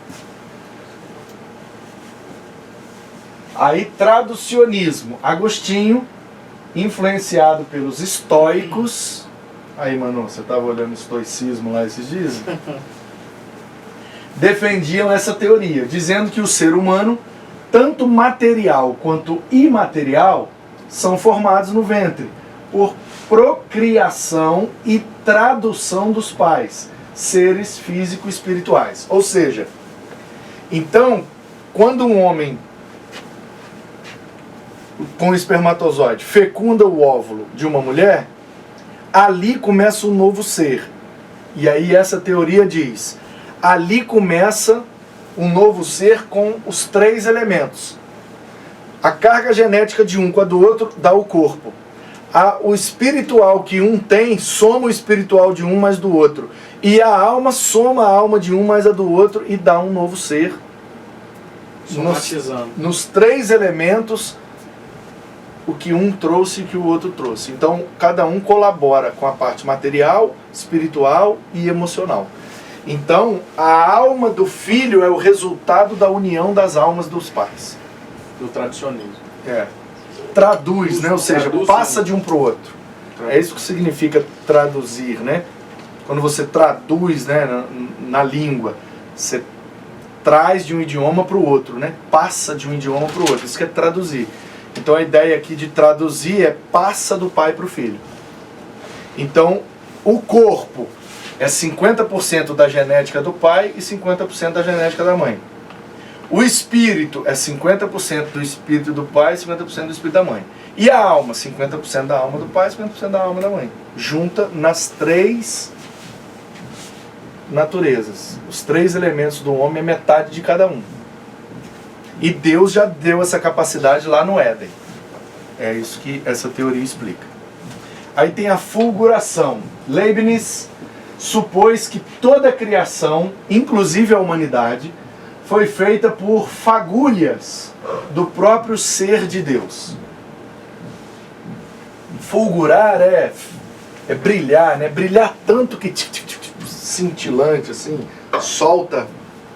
Aí, traducionismo. Agostinho, influenciado pelos estoicos. Aí, Manu, você estava olhando estoicismo lá esses dias? Defendiam essa teoria, dizendo que o ser humano, tanto material quanto imaterial, são formados no ventre por procriação e tradução dos pais, seres físico-espirituais. Ou seja, então, quando um homem com espermatozoide fecunda o óvulo de uma mulher, ali começa um novo ser. E aí essa teoria diz, ali começa um novo ser com os 3 elementos. A carga genética de um com a do outro dá o corpo. O espiritual que um tem soma o espiritual de um mais do outro. E a alma soma a alma de um mais a do outro e dá um novo ser. Nos 3 elementos, o que um trouxe e o que o outro trouxe. Então, cada um colabora com a parte material, espiritual e emocional. Então, a alma do filho é o resultado da união das almas dos pais. Do tradicionismo. Traduz, né? Ou seja, passa de um para o outro. É isso que significa traduzir, né? Quando você traduz, né, na língua, você traz de um idioma para o outro, né? Passa de um idioma para o outro. Isso que é traduzir. Então a ideia aqui de traduzir é passa do pai para o filho. Então, o corpo é 50% da genética do pai e 50% da genética da mãe. O espírito é 50% do espírito do pai e 50% do espírito da mãe. E a alma, 50% da alma do pai e 50% da alma da mãe. Junta nas 3 naturezas. Os 3 elementos do homem é metade de cada um. E Deus já deu essa capacidade lá no Éden. É isso que essa teoria explica. Aí tem a fulguração. Leibniz supôs que toda a criação, inclusive a humanidade, foi feita por fagulhas do próprio ser de Deus. Fulgurar é brilhar, né? Brilhar tanto que cintilante, assim, solta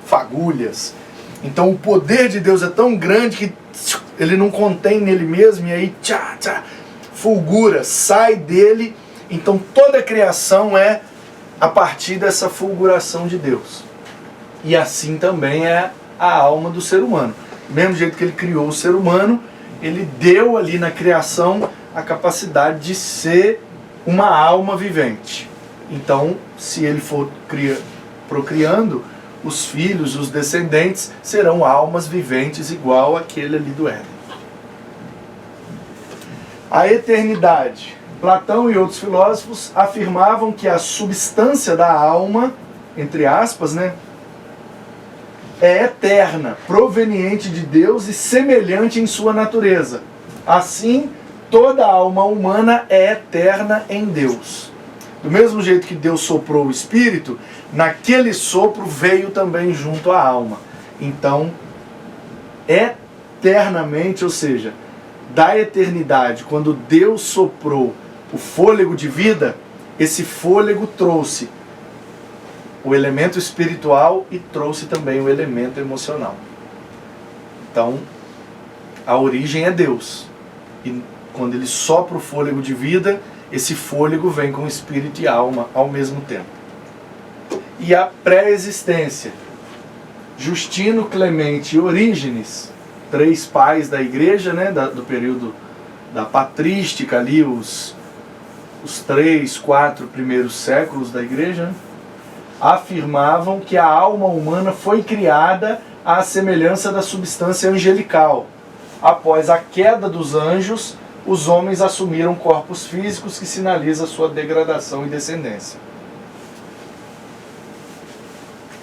fagulhas. Então o poder de Deus é tão grande que ele não contém nele mesmo e aí fulgura, sai dele. Então toda a criação é a partir dessa fulguração de Deus. E assim também é a alma do ser humano. Do mesmo jeito que ele criou o ser humano, ele deu ali na criação a capacidade de ser uma alma vivente. Então, se ele for procriando, os filhos, os descendentes, serão almas viventes igual aquele ali do Éden. A eternidade. Platão e outros filósofos afirmavam que a substância da alma, entre aspas, né, é eterna, proveniente de Deus e semelhante em sua natureza. Assim, toda alma humana é eterna em Deus. Do mesmo jeito que Deus soprou o Espírito, naquele sopro veio também junto a alma. Então, eternamente, ou seja, da eternidade, quando Deus soprou o fôlego de vida, esse fôlego trouxe o elemento espiritual e trouxe também o elemento emocional. Então, a origem é Deus. E quando ele sopra o fôlego de vida, esse fôlego vem com espírito e alma ao mesmo tempo. E a pré-existência. Justino, Clemente e Orígenes, 3 pais da igreja, né, do período da patrística ali, os 3, 4 primeiros séculos da igreja, né, afirmavam que a alma humana foi criada à semelhança da substância angelical. Após a queda dos anjos, os homens assumiram corpos físicos que sinalizam sua degradação e descendência.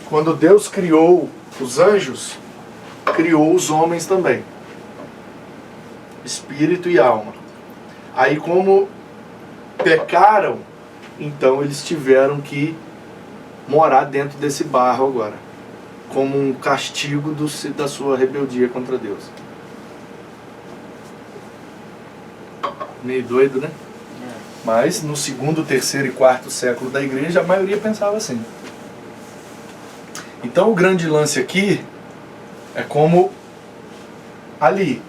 Quando Deus criou os anjos, criou os homens também. Espírito e alma. Aí como pecaram, então eles tiveram que morar dentro desse barro agora, como um castigo da sua rebeldia contra Deus. Meio doido, né? Mas no segundo, terceiro e quarto século da igreja, a maioria pensava assim. Então o grande lance aqui é como ali.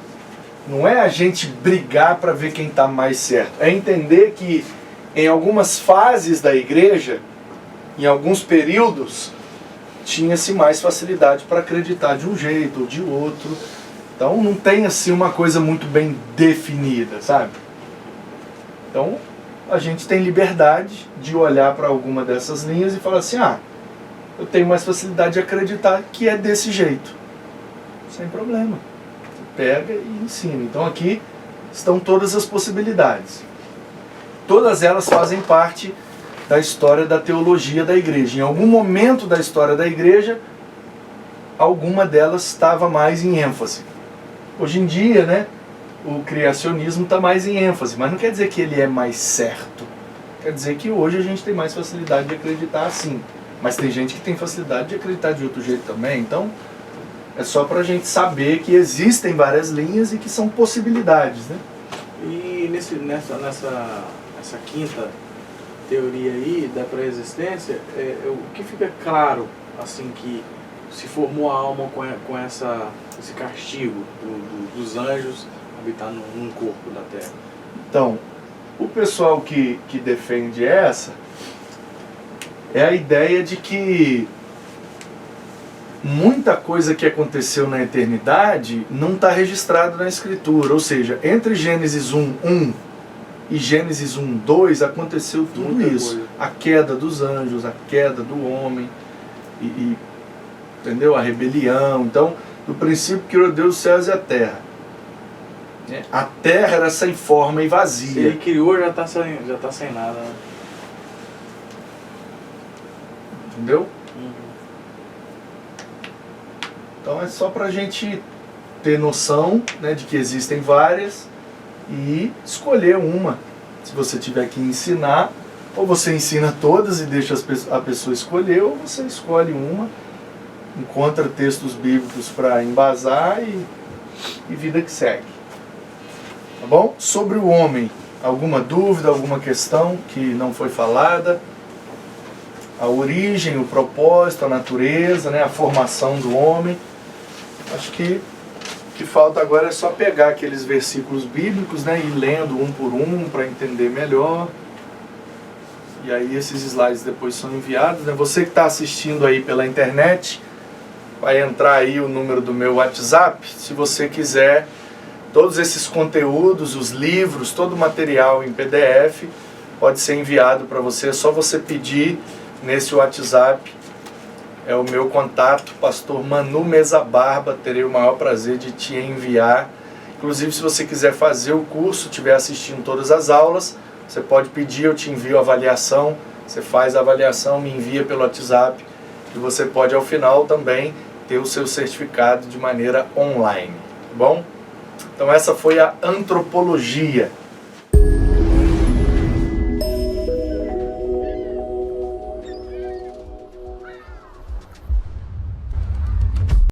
Não é a gente brigar para ver quem está mais certo. É entender que em algumas fases da igreja, em alguns períodos, tinha-se mais facilidade para acreditar de um jeito ou de outro. Então não tem assim uma coisa muito bem definida, sabe? Então a gente tem liberdade de olhar para alguma dessas linhas e falar assim, eu tenho mais facilidade de acreditar que é desse jeito. Sem problema. Você pega e ensina. Então aqui estão todas as possibilidades. Todas elas fazem parte da história da teologia da igreja. Em algum momento da história da igreja, alguma delas estava mais em ênfase. Hoje em dia, né, o criacionismo está mais em ênfase, mas não quer dizer que ele é mais certo. Quer dizer que hoje a gente tem mais facilidade de acreditar assim. Mas tem gente que tem facilidade de acreditar de outro jeito também. Então, é só para a gente saber que existem várias linhas e que são possibilidades, né? E nessa quinta teoria aí da pré-existência, o que fica claro, assim, que se formou a alma com esse castigo dos anjos habitar num corpo da Terra? Então, o pessoal que defende essa é a ideia de que muita coisa que aconteceu na eternidade não está registrado na Escritura. Ou seja, entre Gênesis 1:1 e Gênesis 1:2 aconteceu tudo muita isso. Coisa. A queda dos anjos, a queda do homem, entendeu? A rebelião. Então, no princípio criou Deus os céus e a terra. A terra era sem forma e vazia. Se ele criou, já está sem nada. Né? Entendeu? Então é só para a gente ter noção, né, de que existem várias e escolher uma. Se você tiver que ensinar, ou você ensina todas e deixa a pessoa escolher, ou você escolhe uma, encontra textos bíblicos para embasar e vida que segue. Tá bom? Sobre o homem, alguma dúvida, alguma questão que não foi falada? A origem, o propósito, a natureza, né, a formação do homem. Acho que o que falta agora é só pegar aqueles versículos bíblicos, né, e ir lendo um por um para entender melhor. E aí esses slides depois são enviados. Né? Você que está assistindo aí pela internet, vai entrar aí o número do meu WhatsApp. Se você quiser todos esses conteúdos, os livros, todo o material em PDF, pode ser enviado para você. É só você pedir nesse WhatsApp. É o meu contato, pastor Manu Mesa Barba. Terei o maior prazer de te enviar. Inclusive, se você quiser fazer o curso, estiver assistindo todas as aulas, você pode pedir, eu te envio a avaliação. Você faz a avaliação, me envia pelo WhatsApp. E você pode, ao final, também ter o seu certificado de maneira online. Tá bom? Então, essa foi a antropologia.